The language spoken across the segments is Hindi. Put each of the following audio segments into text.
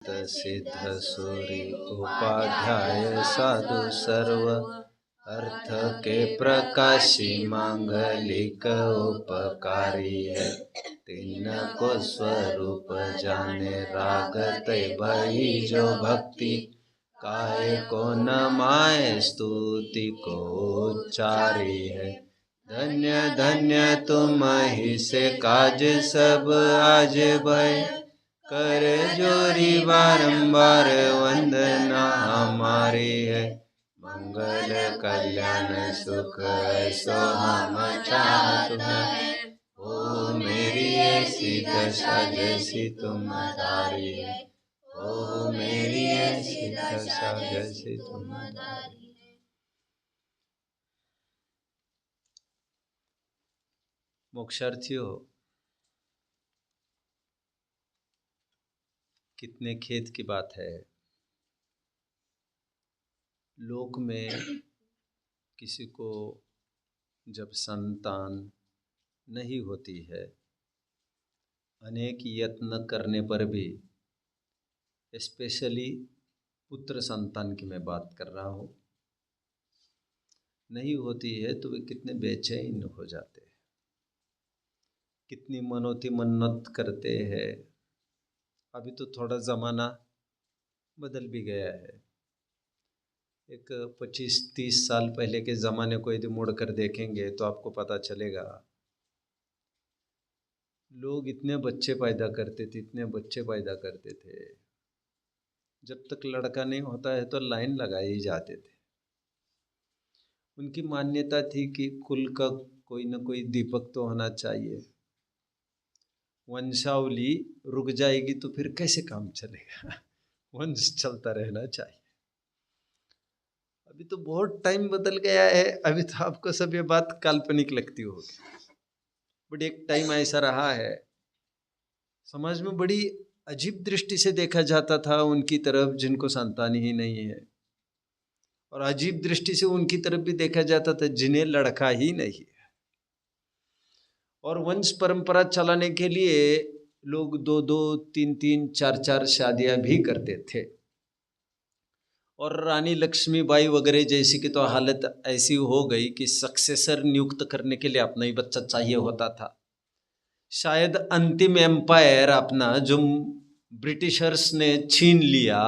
सिद्ध सूरि उपाध्याय साधु सर्व अर्थ के प्रकाशी मांगलिक उपकारी है। तीन को स्वरूप जाने राग तय भई जो भक्ति काहे को न माए स्तुति को उच्चारी है। धन्य धन्य तुम ही से काज सब आज भय कर जोरी बारंबार वंदना हमारी है। मंगल कल्याण सुख ऐसो हम चाहत है। ओ मेरी ऐसी दशा जैसी तुम धारी है। ओ मेरी ऐसी दशा जैसी तुम धारी है। मोक्षार्थियों, कितने खेद की बात है, लोक में किसी को जब संतान नहीं होती है, अनेक यत्न करने पर भी, स्पेशली पुत्र संतान की मैं बात कर रहा हूँ, नहीं होती है तो वे कितने बेचैन हो जाते हैं, कितनी मनोती मन्नत करते हैं। अभी तो थोड़ा ज़माना बदल भी गया है। एक 25-30 साल पहले के ज़माने को यदि मुड़ कर देखेंगे तो आपको पता चलेगा, लोग इतने बच्चे पैदा करते थे, इतने बच्चे पैदा करते थे, जब तक लड़का नहीं होता है तो लाइन लगाए ही जाते थे। उनकी मान्यता थी कि कुल का कोई न कोई दीपक तो होना चाहिए, वंशावली रुक जाएगी तो फिर कैसे काम चलेगा, वंश चलता रहना चाहिए। अभी तो बहुत टाइम बदल गया है, अभी तो आपको सब ये बात काल्पनिक लगती होगी, बट एक टाइम ऐसा रहा है, समाज में बड़ी अजीब दृष्टि से देखा जाता था उनकी तरफ जिनको संतान ही नहीं है, और अजीब दृष्टि से उनकी तरफ भी देखा जाता था जिन्हें लड़का ही नहीं है। और वंश परंपरा चलाने के लिए लोग 2-2, 3-3, 4-4 शादियां भी करते थे। और रानी लक्ष्मीबाई वगैरह जैसी की तो हालत ऐसी हो गई कि सक्सेसर नियुक्त करने के लिए अपना ही बच्चा चाहिए होता था। शायद अंतिम एम्पायर अपना जो ब्रिटिशर्स ने छीन लिया,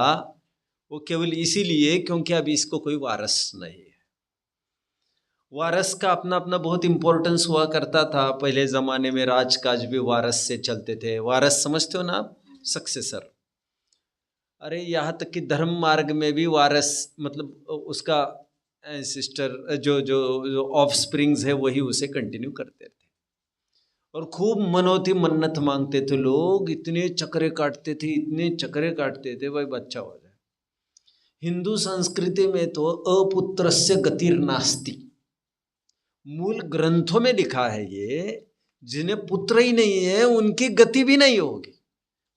वो केवल इसीलिए क्योंकि अभी इसको कोई वारस नहीं है। वारस का अपना अपना बहुत इंपॉर्टेंस हुआ करता था। पहले ज़माने में राजकाज भी वारस से चलते थे। वारस समझते हो ना आप, सक्सेसर। अरे यहाँ तक कि धर्म मार्ग में भी वारस मतलब उसका सिस्टर जो ऑफ स्प्रिंग्स है वही उसे कंटिन्यू करते थे। और खूब मनोती मन्नत मांगते थे लोग, इतने चक्रे काटते थे, इतने चक्रे काटते थे भाई बच्चा हो जाए। हिंदू संस्कृति में तो अपुत्रस्य गतिर नास्ति, मूल ग्रंथों में लिखा है ये, जिन्हें पुत्र ही नहीं है उनकी गति भी नहीं होगी,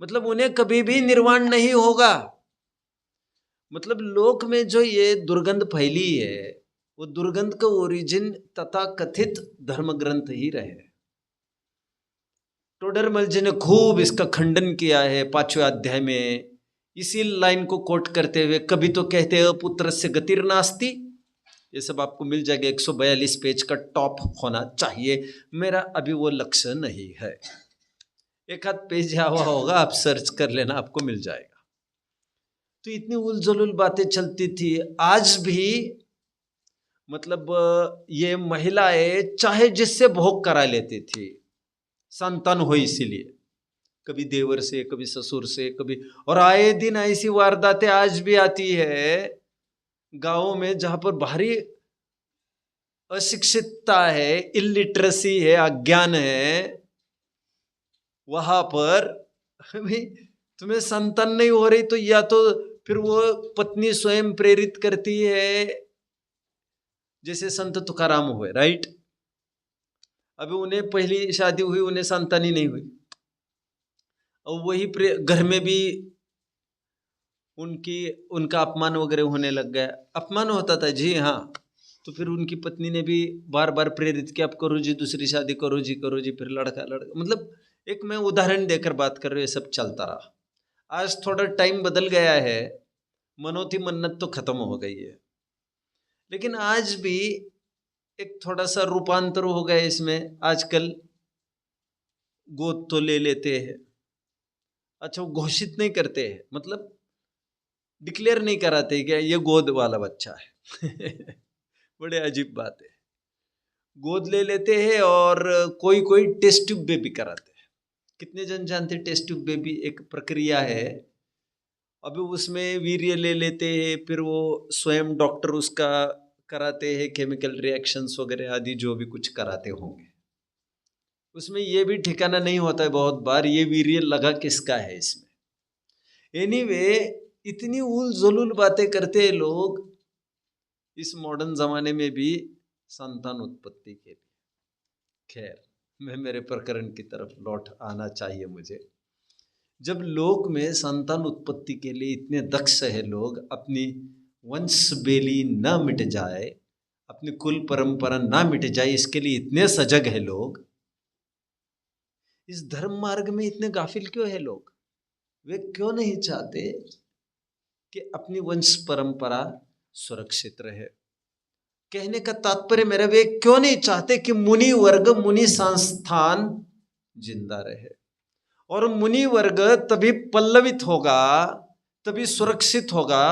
मतलब उन्हें कभी भी निर्वाण नहीं होगा। मतलब लोक में जो ये दुर्गंध फैली है, वो दुर्गंध का ओरिजिन तथा कथित धर्म ग्रंथ ही रहे। टोडरमल जी ने खूब इसका खंडन किया है 5वें अध्याय में, इसी लाइन को कोट करते हुए, कभी तो कहते हैं पुत्रस्य गतिर नास्ति। ये सब आपको मिल जाएगा, 142 पेज का टॉप होना चाहिए, मेरा अभी वो लक्ष्य नहीं है। एक आध पेज हुआ होगा, आप सर्च कर लेना, आपको मिल जाएगा। तो इतनी उलझुल बातें चलती थी। आज भी मतलब ये महिलाएं चाहे जिससे भोग करा लेती थी, संतान हो इसीलिए, कभी देवर से, कभी ससुर से, कभी, और आए दिन ऐसी वारदातें आज भी आती है गांवों में जहां पर भारी अशिक्षितता है, इलिटरेसी है, अज्ञान है, वहां पर अभी तुम्हें संतान नहीं हो रही तो या तो फिर वो पत्नी स्वयं प्रेरित करती है, जैसे संत तुकाराम हुए, राइट। अभी उन्हें पहली शादी हुई, उन्हें संतान ही नहीं हुई, और वही घर में भी उनका अपमान वगैरह होने लग गया। अपमान होता था जी, हाँ। तो फिर उनकी पत्नी ने भी बार बार प्रेरित किया, आप करो जी, दूसरी शादी करो जी, करो जी, फिर लड़का, मतलब एक मैं उदाहरण देकर बात कर रहा हूँ, ये सब चलता रहा। आज थोड़ा टाइम बदल गया है, मनोती मन्नत तो खत्म हो गई है, लेकिन आज भी एक थोड़ा सा रूपांतर हो गया इसमें। आजकल गोद तो ले लेते हैं, अच्छा वो घोषित नहीं करते हैं, मतलब डिक्लेयर नहीं कराते कि ये गोद वाला बच्चा है बड़े अजीब बात है। गोद ले लेते हैं और कोई कोई टेस्ट ट्यूब बेबी कराते हैं। कितने जन जानते हैं टेस्ट ट्यूब बेबी एक प्रक्रिया है। अभी उसमें वीर्य ले लेते हैं, फिर वो स्वयं डॉक्टर उसका कराते हैं, केमिकल रिएक्शंस वगैरह आदि जो भी कुछ कराते होंगे। उसमें ये भी ठिकाना नहीं होता है बहुत बार ये वीर्य लगा किसका है इसमें। एनीवे इतनी उल जलूल बातें करते हैं लोग इस मॉडर्न जमाने में भी संतान उत्पत्ति के लिए। खैर, मैं मेरे प्रकरण की तरफ लौट आना चाहिए मुझे। जब लोक में संतान उत्पत्ति के लिए इतने दक्ष है लोग, अपनी वंश बेली न मिट जाए, अपनी कुल परंपरा ना मिट जाए, इसके लिए इतने सजग है लोग, इस धर्म मार्ग में इतने गाफिल क्यों है लोग? वे क्यों नहीं चाहते कि अपनी वंश परंपरा सुरक्षित रहे? कहने का तात्पर्य मेरा, वे क्यों नहीं चाहते कि मुनि वर्ग, मुनि संस्थान जिंदा रहे? और मुनि वर्ग तभी पल्लवित होगा, तभी सुरक्षित होगा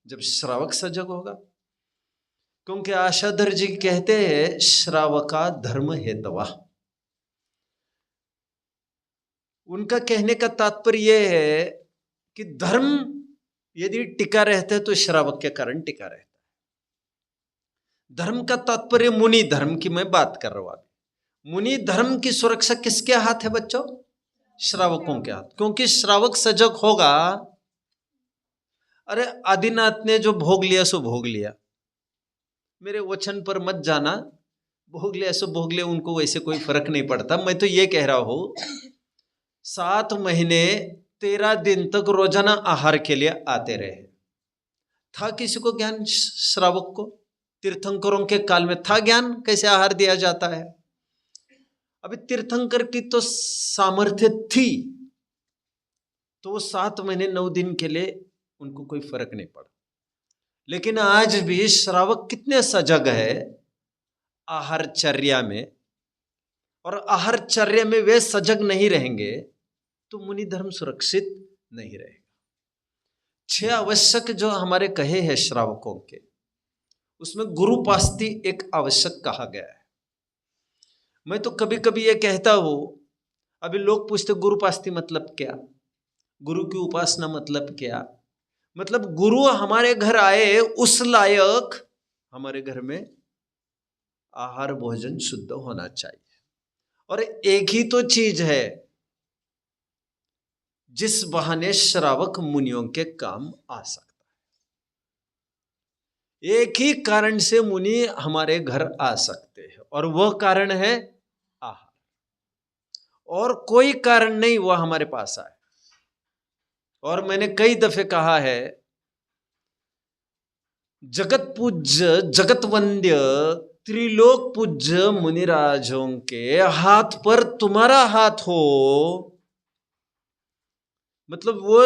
जब श्रावक सजग होगा। क्योंकि आशाधर जी कहते हैं श्रावका धर्म हेतवा। उनका कहने का तात्पर्य यह है कि धर्म यदि टिका रहता है तो श्रावक के कारण टिका रहता है। धर्म का तात्पर्य मुनि धर्म की मैं बात कर रहा हूं। मुनि धर्म की सुरक्षा किसके हाथ है बच्चों? श्रावकों के हाथ। क्योंकि श्रावक सजग होगा। अरे आदिनाथ ने जो भोग लिया सो भोग लिया, मेरे वचन पर मत जाना, भोग लिया सो भोग लिया, उनको वैसे कोई फर्क नहीं पड़ता। मैं तो ये कह रहा हूं 7 महीने 13 दिन तक रोजाना आहार के लिए आते रहे। था किसी को ज्ञान? श्रावक को तीर्थंकरों के काल में था ज्ञान कैसे आहार दिया जाता है? अभी तीर्थंकर की तो सामर्थ्य थी, तो वो 7 महीने 9 दिन के लिए उनको कोई फर्क नहीं पड़ा। लेकिन आज भी श्रावक कितने सजग है आहारचर्या में, और आहारचर्या में वे सजग नहीं रहेंगे तो मुनि धर्म सुरक्षित नहीं रहेगा। 6 आवश्यक जो हमारे कहे हैं श्रावकों के, उसमें गुरुपास्ति एक आवश्यक कहा गया है। मैं तो कभी कभी ये कहता हूं, अभी लोग पूछते गुरुपास्ति मतलब क्या, गुरु की उपासना मतलब क्या? मतलब गुरु हमारे घर आए उस लायक हमारे घर में आहार भोजन शुद्ध होना चाहिए। और एक ही तो चीज है जिस बहाने श्रावक मुनियों के काम आ सकता है। एक ही कारण से मुनि हमारे घर आ सकते हैं, और वह कारण है आहार। और कोई कारण नहीं वह हमारे पास आए। और मैंने कई दफे कहा है, जगत पूज्य जगत वंद्य त्रिलोक पूज्य मुनिराजों के हाथ पर तुम्हारा हाथ हो, मतलब वो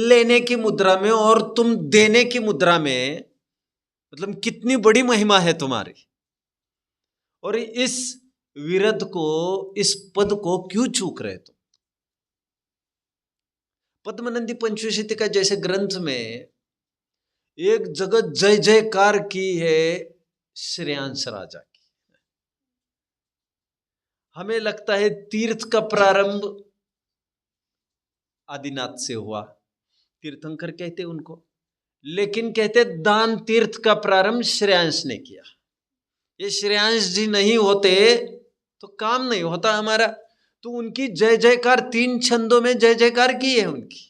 लेने की मुद्रा में और तुम देने की मुद्रा में, मतलब कितनी बड़ी महिमा है तुम्हारी। और इस विरध को, इस पद को क्यों चूक रहे तुम? पद्मनंदी पंचविंशति का जैसे ग्रंथ में एक जगत जय जयकार की है श्रेयांश राजा की। हमें लगता है तीर्थ का प्रारंभ आदिनाथ से हुआ, तीर्थंकर कहते उनको, लेकिन कहते दान तीर्थ का प्रारंभ श्रेयांश ने किया। ये श्रेयांश जी नहीं होते तो काम नहीं होता हमारा। तो उनकी जय जयकार 3 छंदों में जय जयकार की है उनकी,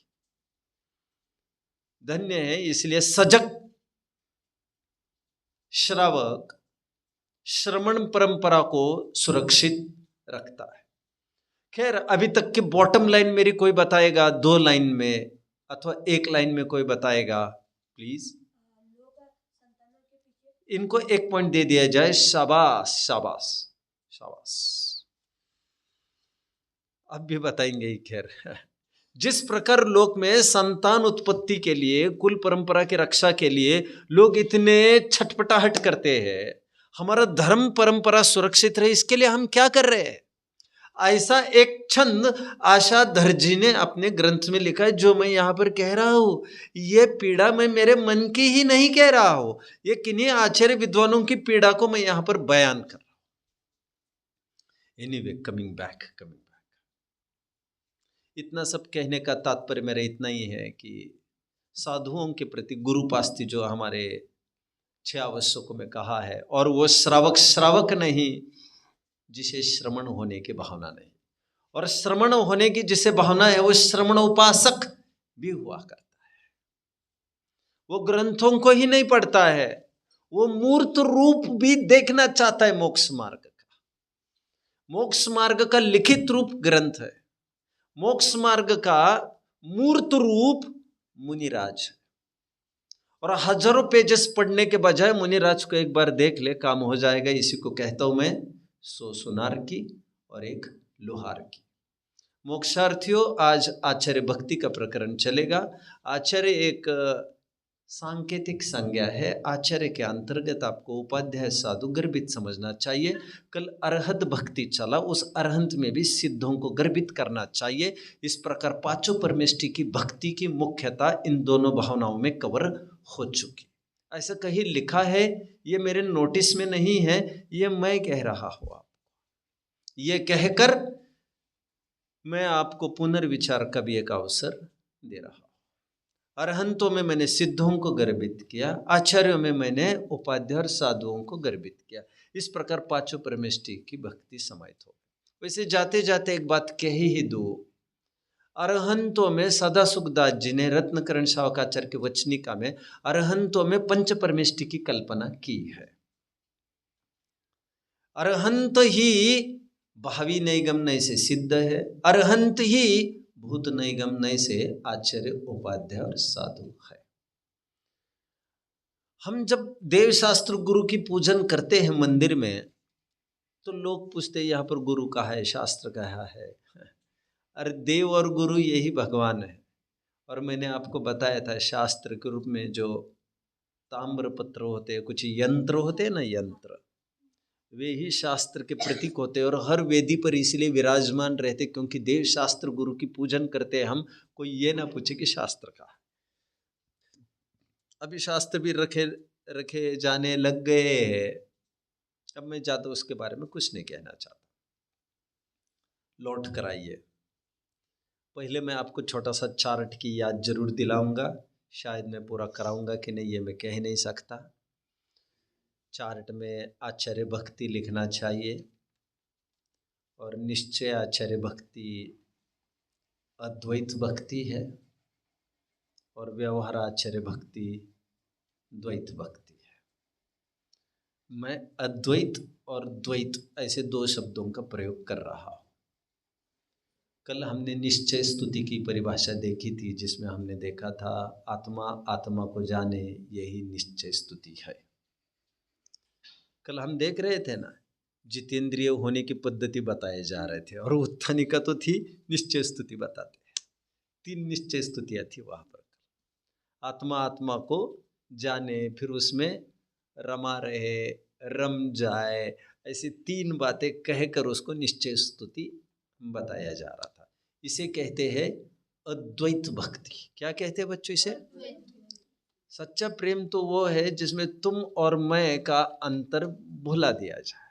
धन्य है। इसलिए सजग श्रावक श्रमण परंपरा को सुरक्षित रखता है। खैर, अभी तक की बॉटम लाइन मेरी कोई बताएगा 2 लाइन में अथवा 1 लाइन में कोई बताएगा प्लीज? इनको 1 पॉइंट दे दिया जाए। शाबाश शाबाश शाबाश। अब भी बताएंगे ही। खैर, जिस प्रकार लोक में संतान उत्पत्ति के लिए, कुल परंपरा की रक्षा के लिए लोग इतने छटपटाहट करते हैं, हमारा धर्म परंपरा सुरक्षित रहे इसके लिए हम क्या कर रहे हैं? ऐसा एक छंद आशाधर जी ने अपने ग्रंथ में लिखा है। जो मैं यहाँ पर कह रहा हूँ, ये पीड़ा मैं मेरे मन की ही नहीं कह रहा हूँ, ये किन्हीं आचार्य विद्वानों की पीड़ा को मैं यहाँ पर बयान कर रहा हूँ। एनीवे, कमिंग बैक, इतना सब कहने का तात्पर्य मेरा इतना ही है कि साधुओं के प्रति गुरुपास्ति जो हमारे 6 आवश्यकों में कहा है, और वो श्रावक नहीं जिसे श्रवण होने की भावना नहीं, और श्रवण होने की जिसे भावना है वो श्रवण उपासक भी हुआ करता है। वो ग्रंथों को ही नहीं पढ़ता है, वो मूर्त रूप भी देखना चाहता है। मोक्ष मार्ग का लिखित रूप ग्रंथ है, मोक्ष मार्ग का मूर्त रूप मुनिराज है। और हजारों पेजेस पढ़ने के बजाय मुनिराज को एक बार देख ले, काम हो जाएगा। इसी को कहता हूं मैं, 100 सुनार की और 1 लोहार की। मोक्षार्थियों, आज आचार्य भक्ति का प्रकरण चलेगा। आचार्य एक सांकेतिक संज्ञा है। आचार्य के अंतर्गत आपको उपाध्याय साधु गर्भित समझना चाहिए। कल अरहत भक्ति चला, उस अरहंत में भी सिद्धों को गर्भित करना चाहिए। इस प्रकार पांचों परमेष्टि की भक्ति की मुख्यता इन दोनों भावनाओं में कवर हो चुकी। ऐसा कहीं लिखा है, ये मेरे नोटिस में नहीं है, ये मैं कह रहा हूँ आपको। ये कहकर मैं आपको पुनर्विचार का भी एक अवसर दे रहा हूँ। अरहंतों में मैंने सिद्धों को गर्भित किया, आचार्यों में मैंने उपाध्याय और साधुओं को गर्भित किया। इस प्रकार पांचों परमेष्टि की भक्ति समाहित हो। वैसे जाते जाते एक बात कह ही दो, अरहंतों में सदा सुखदास जी ने रत्नकरण शावकाचार्य के वचनिका में अरहंतों में पंच परमेष्टि की कल्पना की है। अरहंत ही भावी नैगम्य से सिद्ध है, अरहंत ही भूत नैगम्य से आचार्य उपाध्याय और साधु है। हम जब देव शास्त्र गुरु की पूजन करते हैं मंदिर में, तो लोग पूछते हैं यहाँ पर गुरु कहाँ है, शास्त्र कहाँ है? अरे देव और गुरु यही भगवान है। और मैंने आपको बताया था, शास्त्र के रूप में जो ताम्र पत्र होते हैं, कुछ यंत्र होते हैं ना, यंत्र, वे ही शास्त्र के प्रतीक होते हैं। और हर वेदी पर इसलिए विराजमान रहते क्योंकि देव शास्त्र गुरु की पूजन करते हैं हम। कोई ये ना पूछे कि शास्त्र का, अभी शास्त्र भी रखे जाने लग गए हैं। अब मैं ज़्यादा उसके बारे में कुछ नहीं कहना चाहता, लौट कर आइए। पहले मैं आपको छोटा सा चार्ट की याद जरूर दिलाऊंगा, शायद मैं पूरा कराऊंगा कि नहीं ये मैं कह नहीं सकता। चार्ट में आचार्य भक्ति लिखना चाहिए, और निश्चय आचार्य भक्ति अद्वैत भक्ति है, और व्यवहार आचार्य भक्ति द्वैत भक्ति है। मैं अद्वैत और द्वैत ऐसे 2 शब्दों का प्रयोग कर रहा हूँ। कल हमने निश्चय स्तुति की परिभाषा देखी थी, जिसमें हमने देखा था आत्मा आत्मा को जाने, यही निश्चय स्तुति है। कल हम देख रहे थे ना, जितेंद्रिय होने की पद्धति बताए जा रहे थे, और उत्थानिका तो थी निश्चय स्तुति बताते हैं। 3 निश्चय स्तुतियाँ थी वहाँ पर। आत्मा आत्मा को जाने, फिर उसमें रमा रहे, रम जाए, ऐसी 3 बातें कहकर उसको निश्चय स्तुति बताया जा रहा था। इसे कहते हैं अद्वैत भक्ति। क्या कहते हैं बच्चों इसे? सच्चा प्रेम तो वो है जिसमें तुम और मैं का अंतर भुला दिया जाए।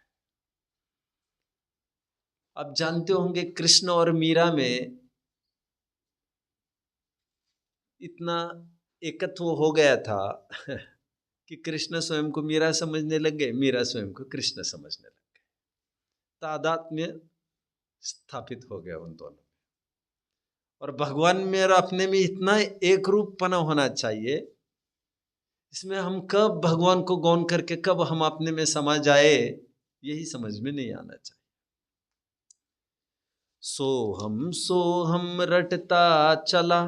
आप जानते होंगे कृष्ण और मीरा में इतना एकत्व हो गया था कि कृष्ण स्वयं को मीरा समझने लग गए, मीरा स्वयं को कृष्ण समझने लग गए। तादात्म्य स्थापित हो गया उन दोनों में। और भगवान में और अपने में इतना एक रूपपना होना चाहिए, इसमें हम कब भगवान को गौण करके कब हम अपने में समा जाए, यही समझ में नहीं आना चाहिए। सोहम रटता चला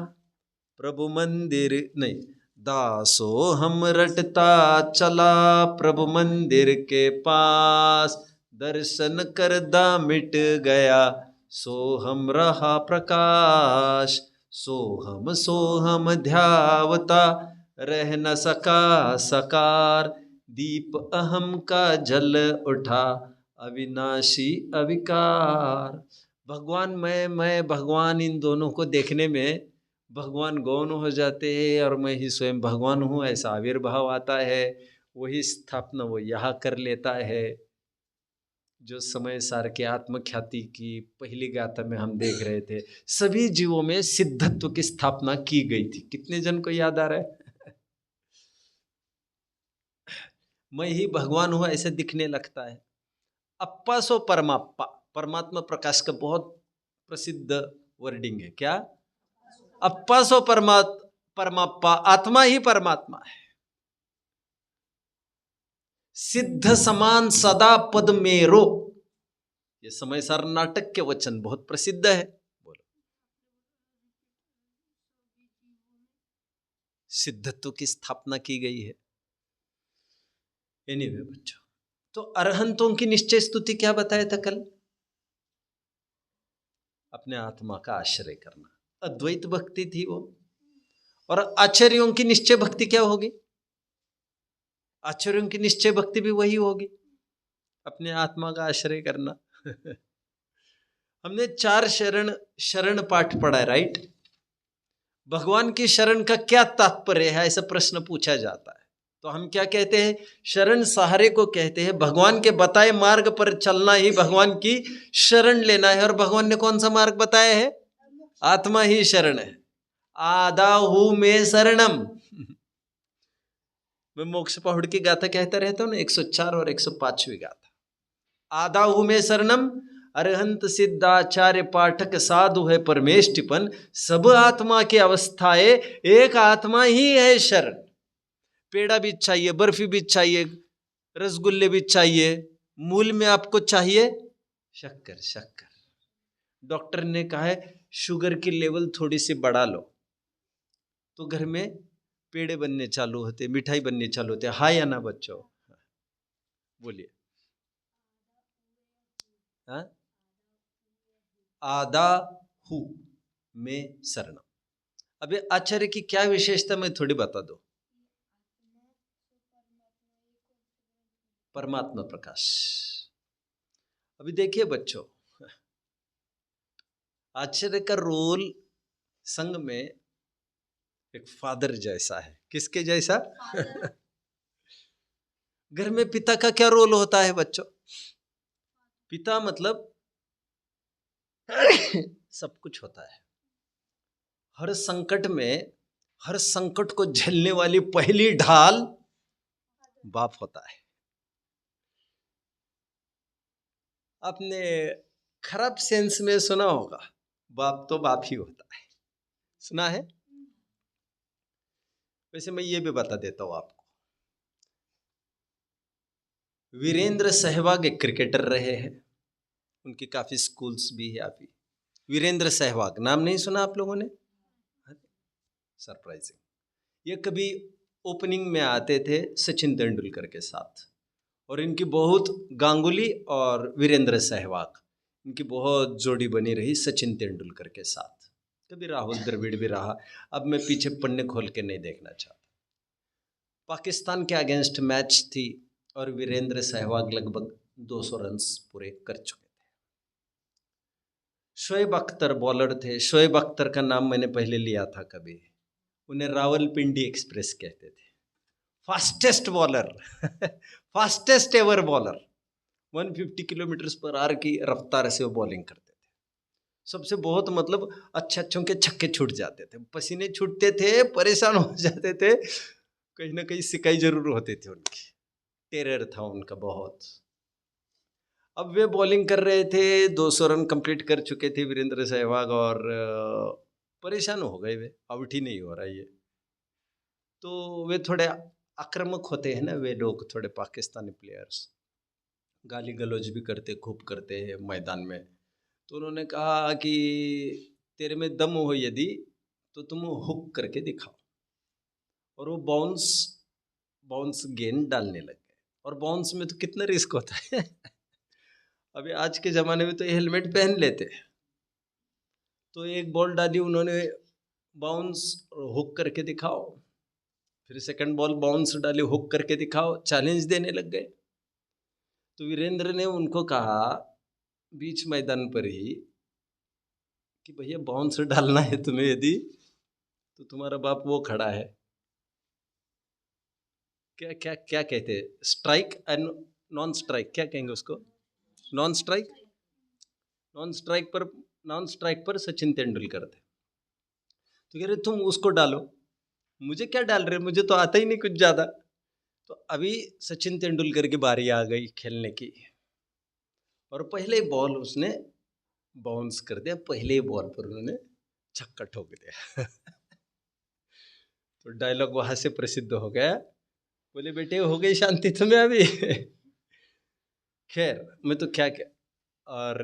प्रभु मंदिर, नहीं, दासो हम रटता चला प्रभु मंदिर के पास, दर्शन कर दा मिट गया सो हम रहा प्रकाश, सोहम सोहम ध्यावता रह न सका सकार, दीप अहम का जल उठा अविनाशी अविकार। भगवान मैं भगवान, इन दोनों को देखने में भगवान गौण हो जाते हैं और मैं ही स्वयं भगवान हूँ ऐसा आविर्भाव आता है। वही स्थापना वो यहाँ कर लेता है जो समय सार के आत्मख्याति की पहली गाथा में हम देख रहे थे। सभी जीवों में सिद्धत्व की स्थापना की गई थी। कितने जन को याद आ रहा है? मैं ही भगवान हूं ऐसे दिखने लगता है। अप्पा सो परमाप्पा, परमात्मा प्रकाश का बहुत प्रसिद्ध वर्डिंग है। क्या? अप्पा सो परमाप्पा, आत्मा ही परमात्मा है। सिद्ध समान सदा पद मेरो, ये समय सार नाटक के वचन बहुत प्रसिद्ध है। बोलो, सिद्धत्व की स्थापना की गई है। एनीवे बच्चों, तो अरहंतों की निश्चय स्तुति क्या बताया था कल? अपने आत्मा का आश्रय करना, अद्वैत भक्ति थी वो। और आचार्यों की निश्चय भक्ति क्या होगी? आचार्यों की निश्चय भक्ति भी वही होगी, अपने आत्मा का आश्रय करना। हमने 4 शरण पाठ पढ़ा है, राइट? भगवान की शरण का क्या तात्पर्य है, ऐसा प्रश्न पूछा जाता है। तो हम क्या कहते हैं? शरण सहारे को कहते हैं। भगवान के बताए मार्ग पर चलना ही भगवान की शरण लेना है। और भगवान ने कौन सा मार्ग बताया है? आत्मा ही शरण है। आदाहु में शरणम। मैं मोक्ष पहाड़ की गाथा कहता रहता हूँ ना, 104 और 105वीं गाथा। आदाहु में शरणम, अरहंत सिद्धाचार्य पाठक साधु है परमेष्टिपन, सब आत्मा की अवस्थाएं एक आत्मा ही है शरण। पेड़ा भी चाहिए, बर्फी भी चाहिए, रसगुल्ले भी चाहिए, मूल में आपको चाहिए शक्कर। शक्कर, डॉक्टर ने कहा है शुगर की लेवल थोड़ी सी बढ़ा लो, तो घर में पेड़े बनने चालू होते, मिठाई बनने चालू होते। हाँ या ना बच्चों? बोलिए। हाँ, आदा हु में शरणम। अबे आचार्य की क्या विशेषता मैं थोड़ी बता दो। परमात्मा प्रकाश। अभी देखिए बच्चों, आचार्य का रोल संघ में एक फादर जैसा है। किसके जैसा? घर में पिता का क्या रोल होता है बच्चों? पिता मतलब सब कुछ होता है। हर संकट में, हर संकट को झेलने वाली पहली ढाल बाप होता है। आपने खराब सेंस में सुना होगा, बाप तो बाप ही होता है। सुना है? वैसे मैं ये भी बता देता हूं आपको। वीरेंद्र सहवाग एक क्रिकेटर रहे हैं, उनकी काफी स्कूल्स भी है। आप वीरेंद्र सहवाग नाम नहीं सुना आप लोगों ने? सरप्राइजिंग। ये कभी ओपनिंग में आते थे सचिन तेंदुलकर के साथ, और इनकी बहुत, गांगुली और वीरेंद्र सहवाग, इनकी बहुत जोड़ी बनी रही सचिन तेंदुलकर के साथ। कभी राहुल द्रविड़ भी रहा। अब मैं पीछे पन्ने खोल के नहीं देखना चाहता। पाकिस्तान के अगेंस्ट मैच थी और वीरेंद्र सहवाग लगभग 200 रन पूरे कर चुके थे। शोएब अख्तर बॉलर थे। शोएब अख्तर का नाम मैंने पहले लिया था कभी, उन्हें रावलपिंडी एक्सप्रेस कहते थे। Fastest bowler, fastest ever bowler, 150 kilometre per hour की रफ्तार से वो बॉलिंग करते थे। सबसे बहुत मतलब अच्छे अच्छों के छक्के छूट जाते थे, पसीने छूटते थे, परेशान हो जाते थे, कहीं ना कहीं सिकाई जरूर होती थी उनकी। टेरर था उनका बहुत। अब वे बॉलिंग कर रहे थे, 200 रन कंप्लीट कर चुके थे वीरेंद्र सहवाग, और परेशान हो गए, वे आउट ही नहीं हो रहा ये। तो वे थोड़े आक्रामक होते हैं ना वे लोग, थोड़े पाकिस्तानी प्लेयर्स, गाली गलौज भी करते, खूब करते हैं मैदान में। तो उन्होंने कहा कि तेरे में दम हो यदि तो तुम हुक करके दिखाओ। और वो बाउंस गेंद डालने लग गए। और बाउंस में तो कितना रिस्क होता है। अभी आज के ज़माने में तो हेलमेट पहन लेते। तो एक बॉल डाली उन्होंने, बाउंस हुक करके दिखाओ, फिर सेकंड बॉल बाउंस डाली, हुक करके दिखाओ, चैलेंज देने लग गए। तो वीरेंद्र ने उनको कहा बीच मैदान पर ही कि भैया बाउंस डालना है तुम्हें यदि, तो तुम्हारा बाप वो खड़ा है, क्या क्या क्या कहते हैं, स्ट्राइक एंड नॉन स्ट्राइक, क्या कहेंगे उसको, नॉन स्ट्राइक, नॉन स्ट्राइक पर सचिन तेंदुलकर थे। तो कह रहे तुम उसको डालो, मुझे क्या डाल रहे, मुझे तो आता ही नहीं कुछ ज्यादा। तो अभी सचिन तेंदुलकर की बारी आ गई खेलने की, और पहले बॉल उसने बाउंस कर दिया, पहले बॉल पर उन्होंने छक्का ठोक दिया। तो डायलॉग वहां से प्रसिद्ध हो गया, बोले बेटे हो गई शांति तुम्हें अभी। खैर मैं तो क्या और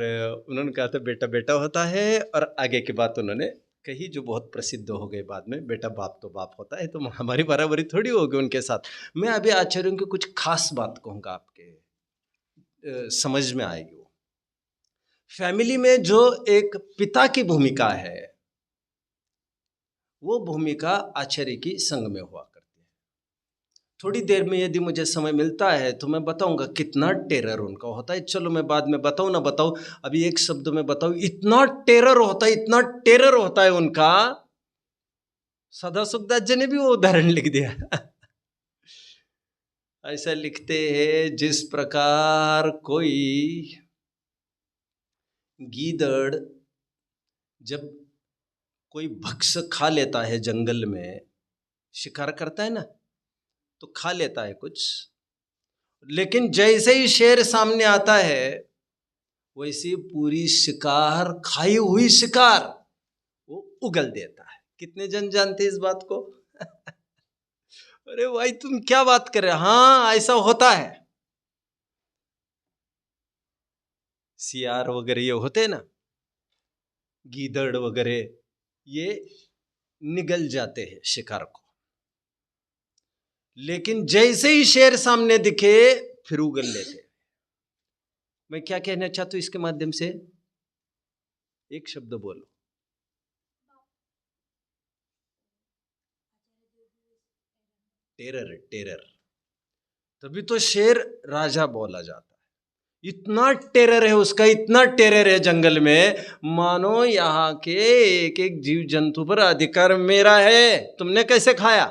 उन्होंने कहा था बेटा बेटा होता है, और आगे की बात उन्होंने कही जो बहुत प्रसिद्ध हो गई बाद में, बेटा बाप तो बाप होता है, तो हमारी बराबरी थोड़ी होगी उनके साथ। मैं अभी आचार्यों की कुछ खास बात कहूँगा, आपके समझ में आएगी। वो फैमिली में जो एक पिता की भूमिका है, वो भूमिका आचार्य की संग में हुआ करती है। थोड़ी देर में यदि मुझे समय मिलता है तो मैं बताऊंगा कितना टेरर उनका होता है। चलो मैं बाद में बताऊं ना बताऊं, अभी एक शब्द में बताऊं, इतना टेरर होता है, इतना टेरर होता है उनका। सदा सुखदास जी ने भी वो उदाहरण लिख दिया। ऐसा लिखते हैं, जिस प्रकार कोई गीदड़ जब कोई भक्ष खा लेता है, जंगल में शिकार करता है ना, तो खा लेता है कुछ, लेकिन जैसे ही शेर सामने आता है, वैसे पूरी शिकार, खाई हुई शिकार वो उगल देता है। कितने जन जानते हैं इस बात को? अरे भाई तुम क्या बात कर रहे हो, हाँ ऐसा होता है। सियार वगैरह ये होते हैं ना, गीदड़ वगैरह, ये निगल जाते हैं शिकार को, लेकिन जैसे ही शेर सामने दिखे फिर उगल लेते। मैं क्या कहना चाहता हूं इसके माध्यम से, एक शब्द बोलो, टेरर। टेरर, तभी तो शेर राजा बोला जाता है। इतना टेरर है उसका, इतना टेरर है जंगल में, मानो यहाँ के एक एक जीव जंतु पर अधिकार मेरा है, तुमने कैसे खाया,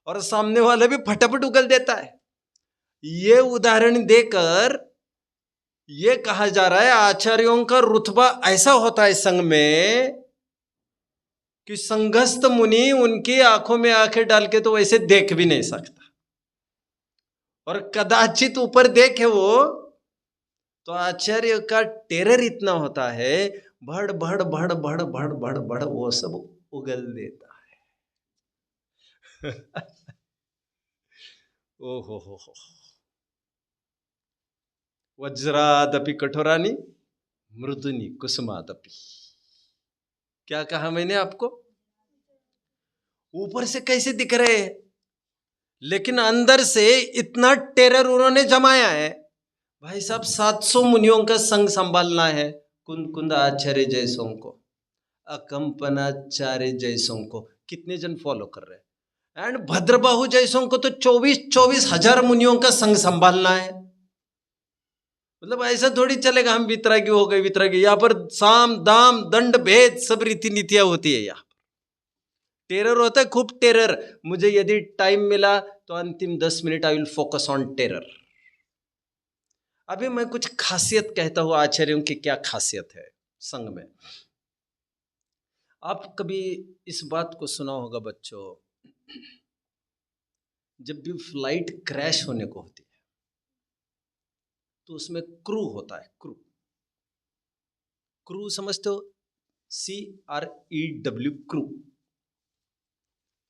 और सामने वाला भी फटाफट उगल देता है। ये उदाहरण देकर ये कहा जा रहा है आचार्यों का रुतबा ऐसा होता है संघ में कि संघस्थ मुनि उनकी आंखों में आंखें डाल के तो वैसे देख भी नहीं सकता, और कदाचित ऊपर देखे वो तो आचार्य का टेरर इतना होता है, भड़ भड़ भड़ भड़ भड़ भड़ भड़ वो सब उगल देता है। ओ हो, वज्रादपि कठोरानी मृदुनी कुसुमादपि। क्या कहा मैंने आपको? ऊपर से कैसे दिख रहे हैं, लेकिन अंदर से इतना टेरर उन्होंने जमाया है। भाई साहब 700 मुनियों का संग संभालना है, कुंद कुंद आचार्य जैसों को, अकंपनाचार्य जैसों को कितने जन फॉलो कर रहे हैं, एंड भद्रबाहु जैसों को तो 24 हजार मुनियों का संग संभालना है। मतलब ऐसा थोड़ी चलेगा हम वितरागी हो गए, वितरागी, यहाँ पर साम दाम दंड भेद सब रीति नीतियां होती है। यहाँ टेरर होता है, खूब टेरर। मुझे यदि टाइम मिला तो अंतिम 10 minute I will focus on terror. अभी मैं कुछ खासियत कहता हूं, आचार्यों की क्या खासियत है संघ में। आप कभी इस बात को सुना होगा बच्चों, जब भी फ्लाइट क्रैश होने को होती है तो उसमें क्रू होता है। क्रू समझते हो? CREW, crew.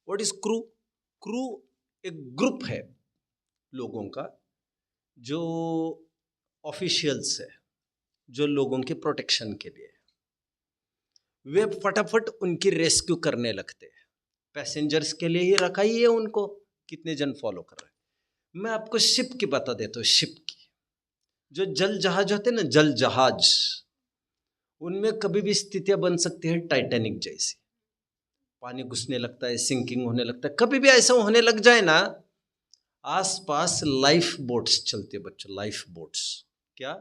What is crew? Crew एक ग्रुप है लोगों का जो ऑफिशियल्स है, जो लोगों के प्रोटेक्शन के लिए वे फटाफट उनकी रेस्क्यू करने लगते हैं। पैसेंजर्स के लिए ही रखा ही है उनको। कितने जन फॉलो कर रहे हैं? मैं आपको शिप की बता देता हूँ। शिप की जो जल जहाज होते हैं ना, जल जहाज, उनमें कभी भी स्थितियां बन सकती है टाइटैनिक जैसी। पानी घुसने लगता है, सिंकिंग होने लगता है। कभी भी ऐसा होने लग जाए ना, आसपास लाइफ बोट्स चलते बच्चों, लाइफ बोट्स। क्या?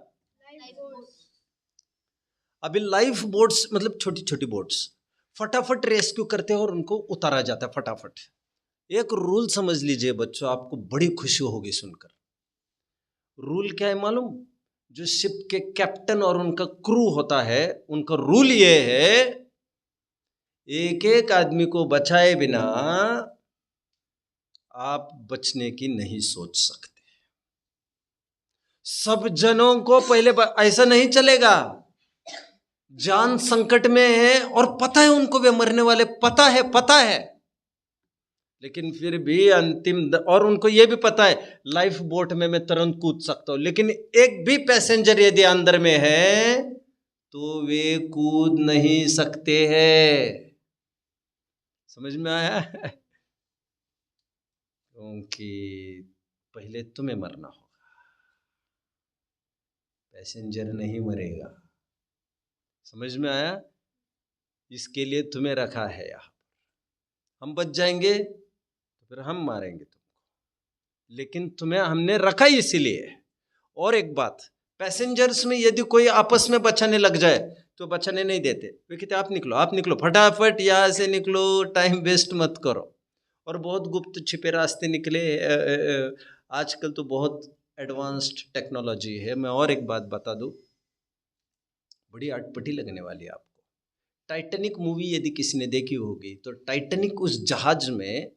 अभी लाइफ बोट्स मतलब छोटी छोटी बोट्स, फटाफट रेस्क्यू करते हैं और उनको उतारा जाता है फटाफट। एक रूल समझ लीजिए बच्चों, आपको बड़ी खुशी होगी सुनकर। रूल क्या है मालूम? जो शिप के कैप्टन और उनका क्रू होता है, उनका रूल ये है, एक एक आदमी को बचाए बिना आप बचने की नहीं सोच सकते। सब जनों को पहले ऐसा नहीं चलेगा। जान संकट में है और पता है उनको वे मरने वाले, पता है, लेकिन फिर भी अंतिम और उनको यह भी पता है लाइफ बोट में मैं तुरंत कूद सकता हूं, लेकिन एक भी पैसेंजर यदि अंदर में है तो वे कूद नहीं सकते हैं। समझ में आया? क्योंकि पहले तुम्हें मरना होगा, पैसेंजर नहीं मरेगा। समझ में आया? इसके लिए तुम्हें रखा है यहाँ। हम बच जाएंगे तो फिर हम मारेंगे तुमको, लेकिन तुम्हें हमने रखा इसीलिए। और एक बात, पैसेंजर्स में यदि कोई आपस में बचाने लग जाए तो बचाने नहीं देते। वे कहते आप निकलो फटाफट यहाँ से निकलो, टाइम वेस्ट मत करो। और बहुत गुप्त छिपे रास्ते निकले। आजकल तो बहुत एडवांस्ड टेक्नोलॉजी है। मैं और एक बात बता दूं, बड़ी अटपटी लगने वाली है आपको। टाइटैनिक मूवी यदि किसी ने देखी होगी तो टाइटैनिक उस जहाज में,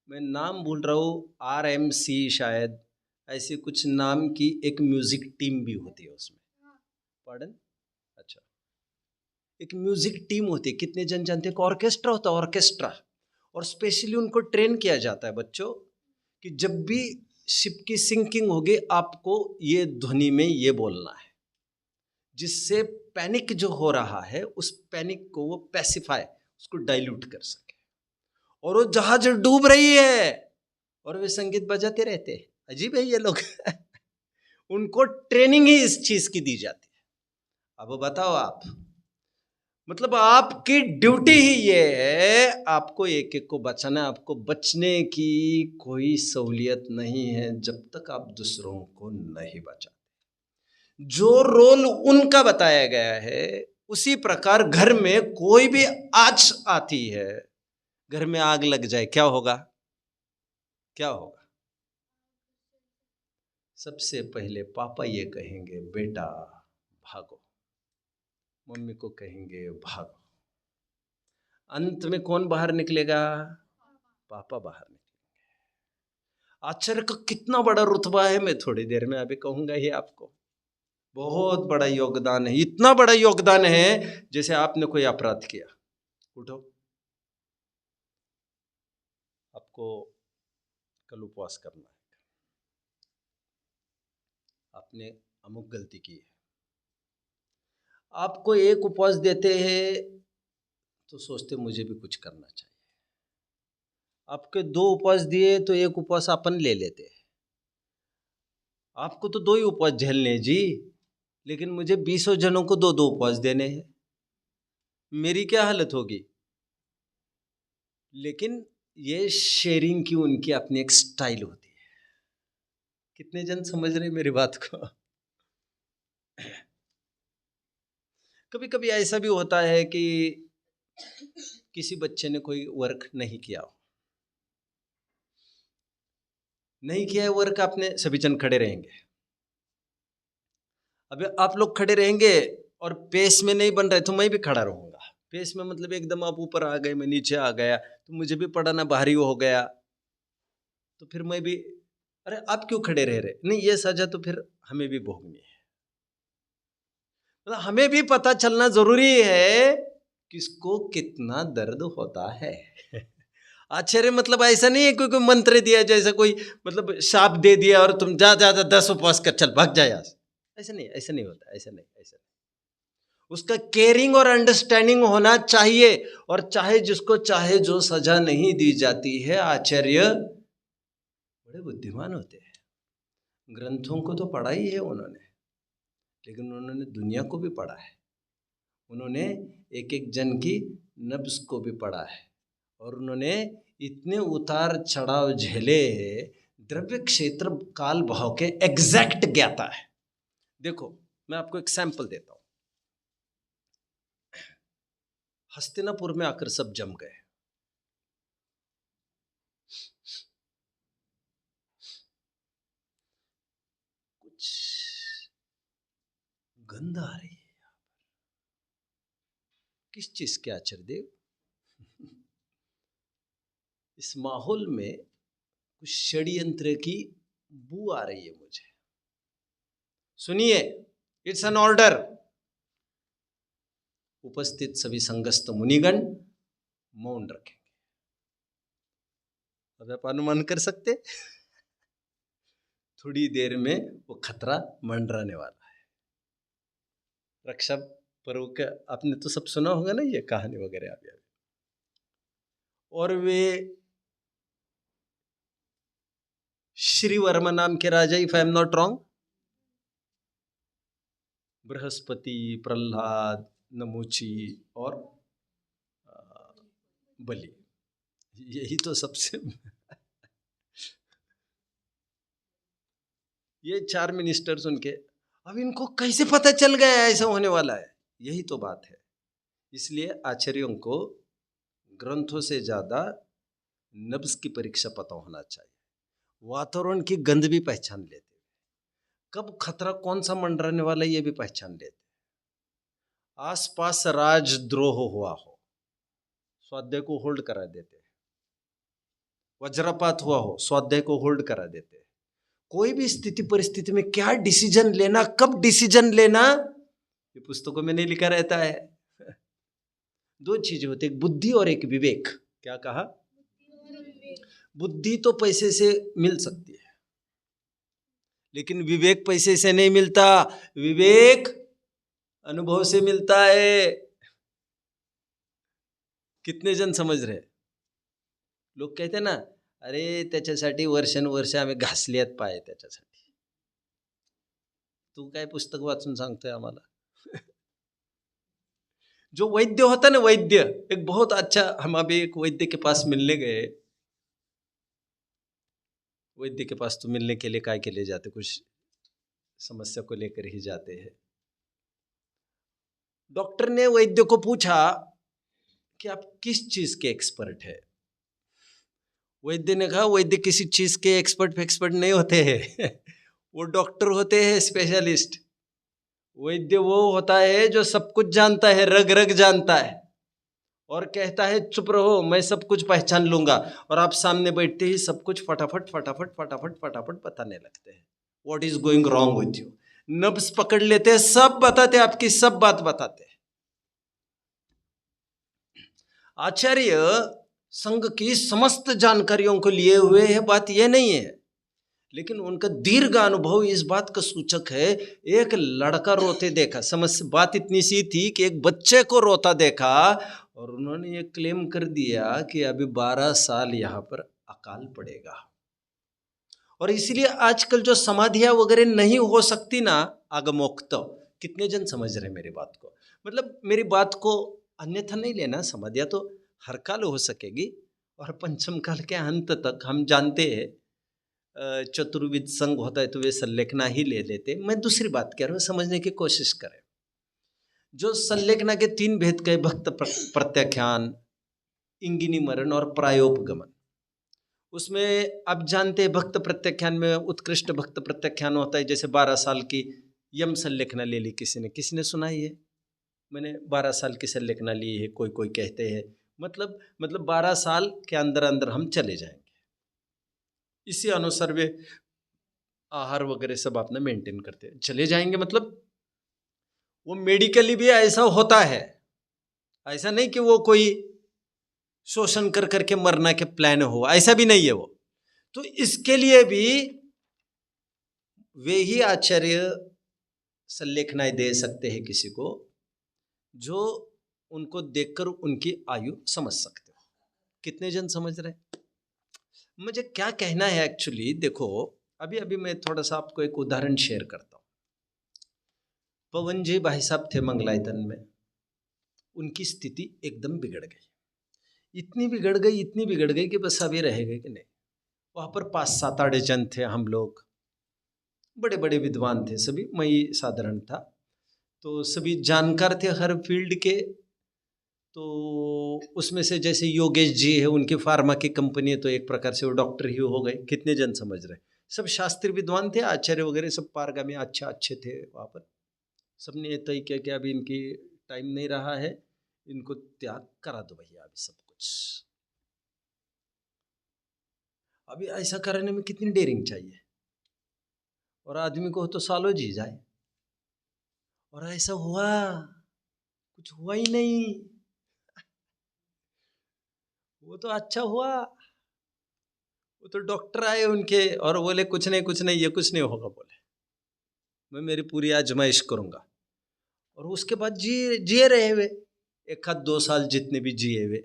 मैं नाम भूल रहा हूँ, RMC शायद ऐसी कुछ नाम की एक म्यूजिक टीम भी होती है उसमें। पार्डन? अच्छा, एक म्यूजिक टीम होती है। कितने जन जानते हैं? ऑर्केस्ट्रा होता है, ऑर्केस्ट्रा। और स्पेशली उनको ट्रेन किया जाता है बच्चों कि जब भी शिप की सिंकिंग होगी आपको ये ध्वनि में ये बोलना है, जिससे पैनिक जो हो रहा है उस पैनिक को वो पैसिफाई, उसको डाइल्यूट कर सके। और वो जहाज डूब रही है और वे संगीत बजाते रहते हैं। अजीब है ये लोग। उनको ट्रेनिंग ही इस चीज की दी जाती है। अब बताओ आप, मतलब आपकी ड्यूटी ही ये है, आपको एक एक को बचाना। आपको बचने की कोई सहूलियत नहीं है जब तक आप दूसरों को नहीं बचाते। जो रोल उनका बताया गया है उसी प्रकार घर में कोई भी आँच आती है, घर में आग लग जाए, क्या होगा? क्या होगा? सबसे पहले पापा ये कहेंगे बेटा भागो, मम्मी को कहेंगे भागो। अंत में कौन बाहर निकलेगा? पापा बाहर निकलेंगे। आश्चर्य का कितना बड़ा रुतबा है, मैं थोड़ी देर में अभी कहूंगा ही आपको। बहुत बड़ा योगदान है, इतना बड़ा योगदान है जैसे आपने कोई अपराध किया, उठो, आपको कल उपवास करना है, आपने अमुक गलती की है। आपको एक उपवास देते हैं तो सोचते मुझे भी कुछ करना चाहिए। आपके 2 उपवास दिए तो एक उपवास अपन ले लेते हैं। आपको तो 2 ही उपवास झेलने जी, लेकिन मुझे 20 जनों को 2-2 उपवास देने हैं। मेरी क्या हालत होगी? लेकिन ये शेयरिंग की उनकी अपनी एक स्टाइल होती है। कितने जन समझ रहे मेरी बात को? कभी कभी ऐसा भी होता है कि किसी बच्चे ने कोई वर्क नहीं किया है वर्क, आपने सभी जन खड़े रहेंगे। अभी आप लोग खड़े रहेंगे और पेस में नहीं बन रहे तो मैं भी खड़ा रहूंगा। पेस में मतलब एकदम आप ऊपर आ गए, मैं नीचे आ गया तो मुझे भी पढ़ाना भारी हो गया, तो फिर मैं भी, अरे आप क्यों खड़े रह रहे? नहीं, ये सजा तो फिर हमें भी भोगनी है। मतलब हमें भी पता चलना जरूरी है किसको कितना दर्द होता है। आश्चर्य मतलब ऐसा नहीं है कोई मंत्र दिया, जैसा कोई मतलब शाप दे दिया और तुम जा 10 उपवास कर, चल भाग जा यहाँ से। ऐसा नहीं होता, ऐसा नहीं। उसका केयरिंग और अंडरस्टैंडिंग होना चाहिए। और चाहे जिसको चाहे जो सजा नहीं दी जाती है, आचार्य बड़े बुद्धिमान होते हैं। ग्रंथों को तो पढ़ा ही है उन्होंने, लेकिन उन्होंने दुनिया को भी पढ़ा है। उन्होंने एक एक जन की नब्ज को भी पढ़ा है। और उन्होंने इतने उतार चढ़ाव झेले, द्रव्य क्षेत्र काल भाव के एग्जैक्ट ज्ञाता है। देखो मैं आपको एक सैंपल देता हूं। हस्तिनापुर में आकर सब जम गए, कुछ गंध आ रही है यहां पर, किस चीज के आचार्यदेव? इस माहौल में कुछ षड्यंत्र की बू आ रही है मुझे। सुनिए, इट्स एन ऑर्डर। उपस्थित सभी संगस्त मुनिगण मौन रखेंगे। अब आप अनुमान कर सकते थोड़ी देर में वो खतरा मंडराने वाला है। रक्षा पर्व का आपने तो सब सुना होगा ना, ये कहानी वगैरह अभी। और वे श्री वर्मा नाम के राजा, if I am not wrong, Brihaspati, Prahlad, Namuchi और बलि, यही तो सबसे ये 4 मिनिस्टर्स उनके। अब इनको कैसे पता चल गया ऐसा होने वाला है? यही तो बात है। इसलिए आचार्यों को ग्रंथों से ज्यादा नब्ज की परीक्षा पता होना चाहिए। वातावरण की गंध भी पहचान लेते, कब खतरा कौन सा मंडराने वाला है ये भी पहचान लेते। आसपास राजद्रोह हुआ हो, स्वाध्याय को होल्ड करा देते। वज्रपात हुआ हो, स्वाध्याय को होल्ड करा देते। कोई भी स्थिति परिस्थिति में क्या डिसीजन लेना, कब डिसीजन लेना, ये पुस्तकों में नहीं लिखा रहता है। 2 चीजें होती, एक बुद्धि और एक विवेक। क्या कहा? बुद्धि तो पैसे से मिल सकती है, लेकिन विवेक पैसे से नहीं मिलता। विवेक अनुभव से मिलता है। कितने जण समज रहे? लोक कहते ना, अरे त्याच्यासाठी वर्षानुवर्ष आम्ही घासल्यात पाय त्याच्यासाठी। तू काय पुस्तक वाचून सांगतोय आम्हाला? जो वैद्य होता ना, वैद्य, एक बहुत अच्छा, हम अभी एक वैद्य के पास मिलने गए। वैद्य के पास तो मिलने के लिए काय के लिए जाते, कुछ समस्या को लेकर ही जाते हैं। डॉक्टर ने वैद्य को पूछा कि आप किस चीज के एक्सपर्ट है? वैद्य ने कहा, वैद्य किसी चीज के एक्सपर्ट नहीं होते हैं। वो डॉक्टर होते हैं स्पेशलिस्ट। वैद्य वो होता है जो सब कुछ जानता है, रग रग जानता है, और कहता है चुप रहो मैं सब कुछ पहचान लूंगा, और आप सामने बैठते ही सब कुछ फटाफट फटाफट फटाफट फटाफट बताने लगते हैं। What is going wrong with you, नब्ज पकड़ लेते हैं, सब बताते, आपकी सब बात बताते हैं। आचार्य संघ की समस्त जानकारियों को लिए हुए है, बात यह नहीं है, लेकिन उनका दीर्घ अनुभव इस बात का सूचक है। एक लड़का रोते देखा, समझ बात इतनी सी थी कि एक बच्चे को रोता देखा, और उन्होंने ये क्लेम कर दिया कि अभी 12 साल यहाँ पर अकाल पड़ेगा। और इसलिए आजकल जो समाधियां वगैरह नहीं हो सकती ना आगमोक्त, कितने जन समझ रहे मेरी बात को? मतलब मेरी बात को अन्यथा नहीं लेना, समाधियां तो हर काल हो सकेगी, और पंचम काल के अंत तक हम जानते हैं चतुर्विद संघ होता है तो वे संलेखना ही ले लेते। मैं दूसरी बात कह रहा हूँ, समझने की कोशिश करें। जो संलेखना के 3 भेद कहे, भक्त प्रत्याख्यान, इंगिनी मरण और प्रायोपगमन, उसमें आप जानते हैं भक्त प्रत्याख्यान में उत्कृष्ट भक्त प्रत्याख्यान होता है। जैसे 12 साल की यम संलेखना ले ली किसी ने सुना ही है, मैंने 12 साल की संलेखना ली है, कोई कहते हैं मतलब 12 साल के अंदर अंदर हम चले जाएंगे। इसी अनुसार वे आहार वगैरह सब आपने मेंटेन करते हैं, चले जाएंगे। मतलब वो मेडिकली भी ऐसा होता है, ऐसा नहीं कि वो कोई शोषण कर करके मरना के प्लान हो, ऐसा भी नहीं है वो। तो इसके लिए भी वे ही आचार्य संलेखनाएं दे सकते हैं किसी को, जो उनको देखकर उनकी आयु समझ सकते हो। कितने जन समझ रहे? मुझे क्या कहना है एक्चुअली, देखो अभी मैं थोड़ा सा आपको एक उदाहरण शेयर करता हूँ। पवन जी भाई साहब थे मंगलायतन में, उनकी स्थिति एकदम बिगड़ गई। इतनी बिगड़ गई कि बस अभी रहेगा कि नहीं। वहाँ पर 5-7 अड़चन थे हम लोग, बड़े बड़े विद्वान थे सभी, मैं ही साधारण था। तो सभी जानकार थे हर फील्ड के। तो उसमें से जैसे योगेश जी है, उनकी फार्मा की कंपनी है, तो एक प्रकार से वो डॉक्टर ही हो गए। कितने जन समझ रहे, सब शास्त्री विद्वान थे, आचार्य वगैरह सब पारगामी अच्छे थे वहाँ पर। सबने ये तय किया कि अभी इनकी टाइम नहीं रहा है, इनको त्याग करा दो भैया अभी सब कुछ। अभी ऐसा करने में कितनी डेयरिंग चाहिए, और आदमी को तो सालों जी जाए, और ऐसा हुआ, कुछ हुआ ही नहीं। वो तो अच्छा हुआ, वो तो डॉक्टर आए उनके और बोले कुछ नहीं ये कुछ नहीं होगा, बोले मैं मेरी पूरी आजमाइश करूंगा। और उसके बाद जिए रहे वे 1-2 साल जितने भी जिए वे।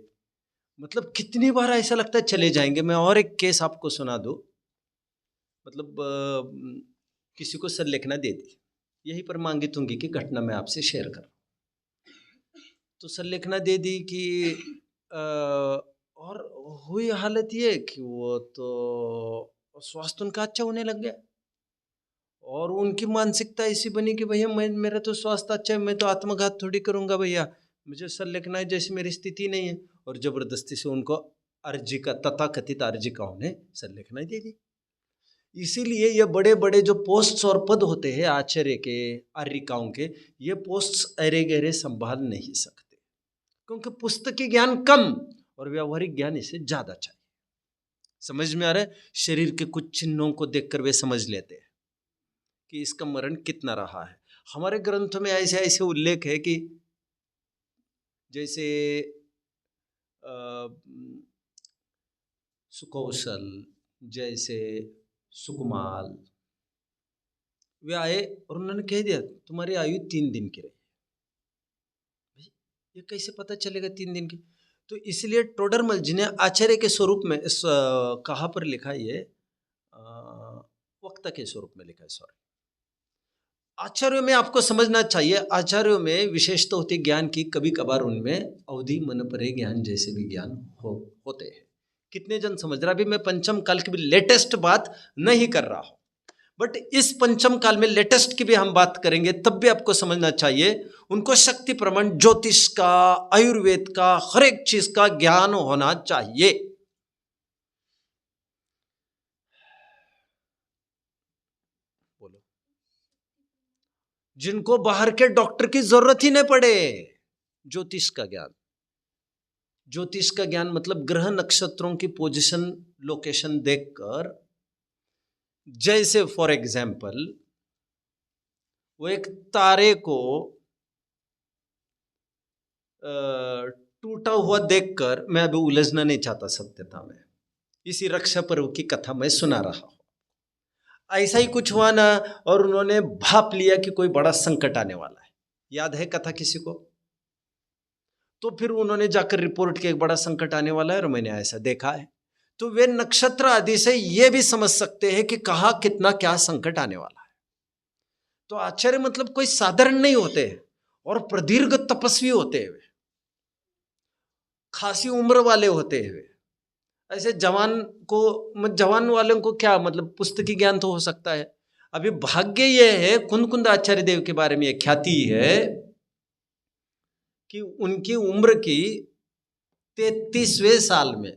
मतलब कितनी बार ऐसा लगता है चले जाएंगे। मैं और एक केस आपको सुना दूं। मतलब किसी को संलेखना दे दी, यहीं पर मांगी तुंगी की घटना मैं आपसे शेयर कर। तो संलेखना दे दी कि और हुई हालत ये कि वो तो स्वास्थ्य उनका अच्छा होने लग गया, और उनकी मानसिकता ऐसी बनी कि भैया मेरा तो स्वास्थ्य अच्छा है, मैं तो आत्मघात थोड़ी करूंगा भैया, मुझे संलेखना है जैसी मेरी स्थिति नहीं है। और जबरदस्ती से उनको अर्जी का, तथाकथित अर्जी का उन्हें संलेखना दे दी। इसीलिए ये बड़े बड़े जो पोस्ट्स और पद होते हैं आचार्य के, आर्यिकाओं के, ये पोस्ट्स अरे गहरे संभाल नहीं सकते, क्योंकि पुस्तकी ज्ञान कम और व्यावहारिक ज्ञान इससे ज्यादा चाहिए। समझ में आ रहा है? शरीर के कुछ चिन्हों को देखकर वे समझ लेते हैं कि इसका मरण कितना रहा है। हमारे ग्रंथों में ऐसे ऐसे उल्लेख है कि जैसे सुकौशल, जैसे सुकुमाल, वे आए और उन्होंने कह दिया तुम्हारी आयु 3 दिन की रही। भाई ये कैसे पता चलेगा 3 दिन की? तो इसलिए टोडरमल जी ने आचार्य के स्वरूप में कहाँ पर लिखा, ये वक्ता के स्वरूप में लिखा है, सॉरी। आचार्यों में आपको समझना चाहिए, आचार्यों में विशेषता होती ज्ञान की। कभी कभार उनमें अवधि मन परे ज्ञान जैसे भी ज्ञान होते हैं। कितने जन समझ रहा? अभी मैं पंचम काल की भी लेटेस्ट बात नहीं कर रहा हूं, बट इस पंचम काल में लेटेस्ट की भी हम बात करेंगे, तब भी आपको समझना चाहिए उनको शक्ति प्रमाण, ज्योतिष का, आयुर्वेद का, हर एक चीज का ज्ञान होना चाहिए। बोलो, जिनको बाहर के डॉक्टर की जरूरत ही नहीं पड़े, ज्योतिष का ज्ञान। ज्योतिष का ज्ञान मतलब ग्रह नक्षत्रों की पोजीशन, लोकेशन देखकर, जैसे फॉर एग्जाम्पल वो एक तारे को टूटा हुआ देखकर, मैं अभी उलझना नहीं चाहता सत्यता में, इसी रक्षा पर्व की कथा मैं सुना रहा हूं। ऐसा ही कुछ हुआ ना, और उन्होंने भाप लिया कि कोई बड़ा संकट आने वाला है। याद है कथा किसी को? तो फिर उन्होंने जाकर रिपोर्ट किया एक बड़ा संकट आने वाला है और मैंने ऐसा देखा है। तो वे नक्षत्र आदि से ये भी समझ सकते हैं कि कहाँ कितना क्या संकट आने वाला है। तो आचार्य मतलब कोई साधारण नहीं होते, और प्रदीर्घ तपस्वी होते हैं, खासी उम्र वाले होते हैं। ऐसे जवान वालों को क्या मतलब पुस्तकी ज्ञान तो हो सकता है। अभी भाग्य ये है, कुंद आचार्य देव के बारे में ये ख्याति है कि उनकी उम्र की 33वें साल में,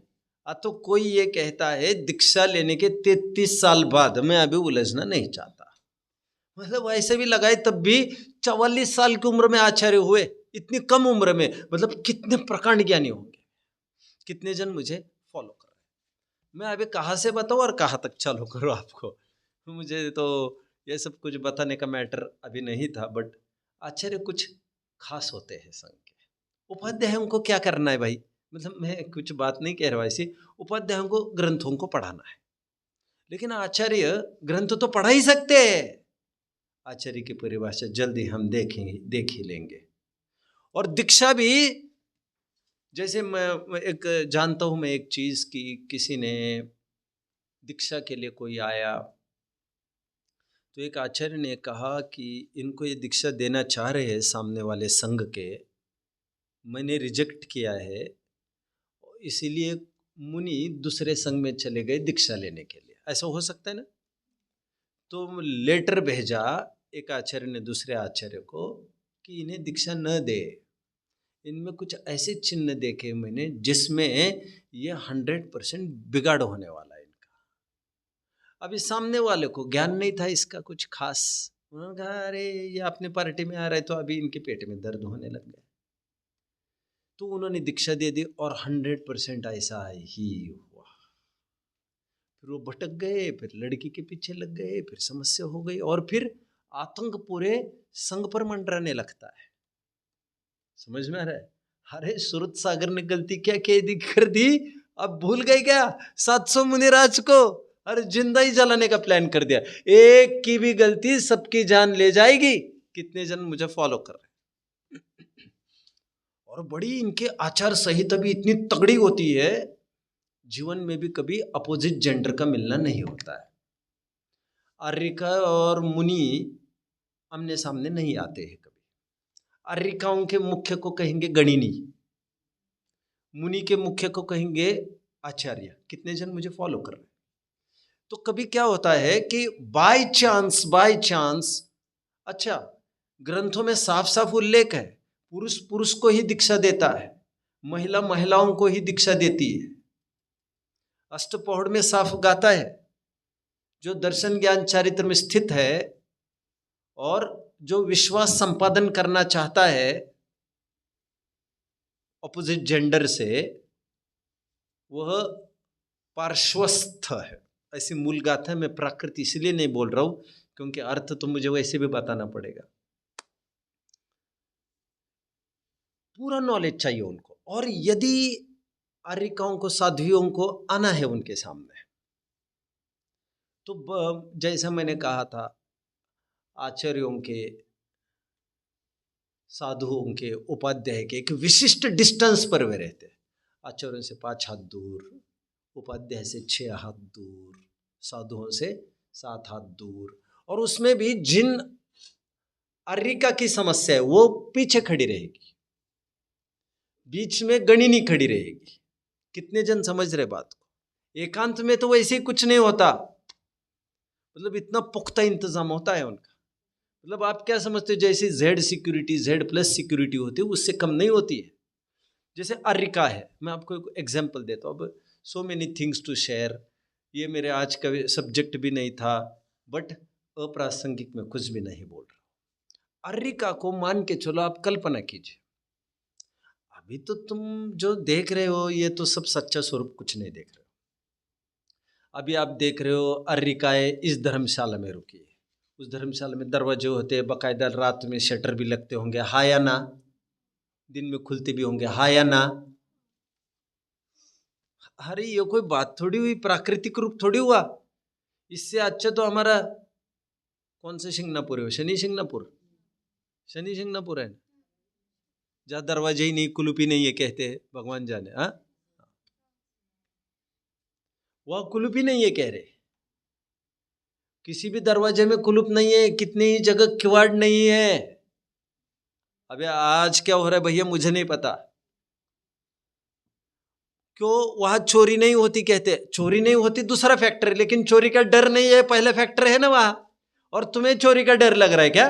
तो कोई ये कहता है दीक्षा लेने के 33 साल बाद, मैं अभी उलझना नहीं चाहता, मतलब ऐसे भी लगाए तब भी 44 साल की उम्र में आचार्य हुए, इतनी कम उम्र में। मतलब कितने प्रकांड ज्ञानी होंगे, कितने जन मुझे फॉलो कर रहे हैं। मैं अभी कहाँ से बताऊँ और कहाँ तक चालू करूँ आपको, मुझे तो ये सब कुछ बताने का मैटर अभी नहीं था, बट आचार्य कुछ खास होते हैं संघ के। उपाध्यायों को क्या करना है भाई, मतलब मैं कुछ बात नहीं कह रहा ऐसी, उपाध्यायों को ग्रंथों को पढ़ाना है, लेकिन आचार्य ग्रंथ तो पढ़ा ही सकते हैं। आचार्य की परिभाषा जल्दी हम देख ही लेंगे। और दीक्षा भी, जैसे मैं एक जानता हूं मैं एक चीज की, किसी ने दीक्षा के लिए कोई आया, तो एक आचार्य ने कहा कि इनको ये दीक्षा देना चाह रहे हैं सामने वाले संघ के, मैंने रिजेक्ट किया है, इसीलिए मुनि दूसरे संघ में चले गए दीक्षा लेने के लिए। ऐसा हो सकता है ना? तो लेटर भेजा एक आचार्य ने दूसरे आचार्य को कि इन्हें दीक्षा न दे, इनमें कुछ ऐसे चिन्ह देखे मैंने जिसमें ये 100% बिगाड़ होने वाला है इनका। अभी सामने वाले को ज्ञान नहीं था इसका कुछ खास, उन्होंने कहा अरे ये अपने पार्टी में आ रहे तो अभी इनके पेट में दर्द होने लग गया। तो उन्होंने दीक्षा दे दी और 100% ऐसा ही हुआ। फिर वो भटक गए, फिर लड़की के पीछे लग गए, फिर समस्या हो गई और फिर आतंक पूरे संघ पर मंडराने लगता है। समझ में आ रहा है? अरे सुरत सागर ने गलती क्या कर दी, अब भूल गए क्या 700 मुनिराज को? अरे जिंदा ही जलाने का प्लान कर दिया। एक की भी गलती सबकी जान ले जाएगी। कितने जन मुझे फॉलो कर रहे हैं। और बड़ी इनके आचार संहिता भी इतनी तगड़ी होती है, जीवन में भी कभी अपोजिट जेंडर का मिलना नहीं होता है। आर्यिका और मुनि आमने सामने नहीं आते हैं कभी। आर्यिकाओं के मुख्य को कहेंगे गणिनी, मुनि के मुख्य को कहेंगे आचार्य। कितने जन मुझे फॉलो कर रहे हैं? तो कभी क्या होता है कि बाय चांस अच्छा ग्रंथों में साफ साफ उल्लेख है, पुरुष पुरुष को ही दीक्षा देता है, महिला महिलाओं को ही दीक्षा देती है। अष्टपौढ़ में साफ गाता है, जो दर्शन ज्ञान चारित्र में स्थित है और जो विश्वास संपादन करना चाहता है अपोजिट जेंडर से, वह पार्श्वस्थ है। ऐसी मूल गाथा है। मैं प्राकृत इसलिए नहीं बोल रहा हूं क्योंकि अर्थ तो मुझे वैसे भी बताना पड़ेगा। पूरा नॉलेज चाहिए उनको। और यदि आर्यिकाओं को, साध्वियों को आना है उनके सामने, तो जैसा मैंने कहा था, आचार्यों के, साधुओं के, उपाध्याय के एक विशिष्ट डिस्टेंस पर वे रहते हैं। आचार्यों से 5 हाथ दूर, उपाध्याय से 6 हाथ दूर, साधुओं से 7 हाथ दूर। और उसमें भी जिन आर्यिका की समस्या है वो पीछे खड़ी रहेगी, बीच में गणिनी खड़ी रहेगी। कितने जन समझ रहे बात को? एकांत में तो वैसे ही कुछ नहीं होता, मतलब इतना पुख्ता इंतजाम होता है उनका। मतलब आप क्या समझते हो, जैसे Z सिक्योरिटी, Z+ सिक्योरिटी होती है, उससे कम नहीं होती है। जैसे आर्यिका है, मैं आपको एक एग्जांपल देता हूँ। अब so many things to share, ये मेरे आज का सब्जेक्ट भी नहीं था, बट अप्रासंगिक में कुछ भी नहीं बोल रहा। आर्यिका को मान के चलो, आप कल्पना कीजिए, अभी तो तुम जो देख रहे हो ये तो सब सच्चा स्वरूप कुछ नहीं देख रहे हो। अभी आप देख रहे हो आर्यिकाएं इस धर्मशाला में रुकी है, उस धर्मशाला में दरवाजे होते हैं, बाकायदा रात में शटर भी लगते होंगे, हाँ या ना? दिन में खुलते भी होंगे, हाँ या ना? अरे ये कोई बात थोड़ी हुई, प्राकृतिक रूप थोड़ी हुआ। इससे अच्छा तो हमारा कौन सा शिंगणापुर है, शनि शिंगणापुर, शनि शिंगणापुर है, जहाँ दरवाजे ही नहीं, कुलूप ही नहीं है, कहते हैं, भगवान जाने। हाँ, वह कुलूप ही नहीं है कह रहे, किसी भी दरवाजे में कुलूप नहीं है, कितनी ही जगह किवाड़ नहीं है। अबे आज क्या हो रहा है भैया मुझे नहीं पता, क्यों वहां चोरी नहीं होती? कहते चोरी नहीं होती दूसरा फैक्टर है, लेकिन चोरी का डर नहीं है, पहला फैक्टर है ना वहां। और तुम्हें चोरी का डर लग रहा है क्या?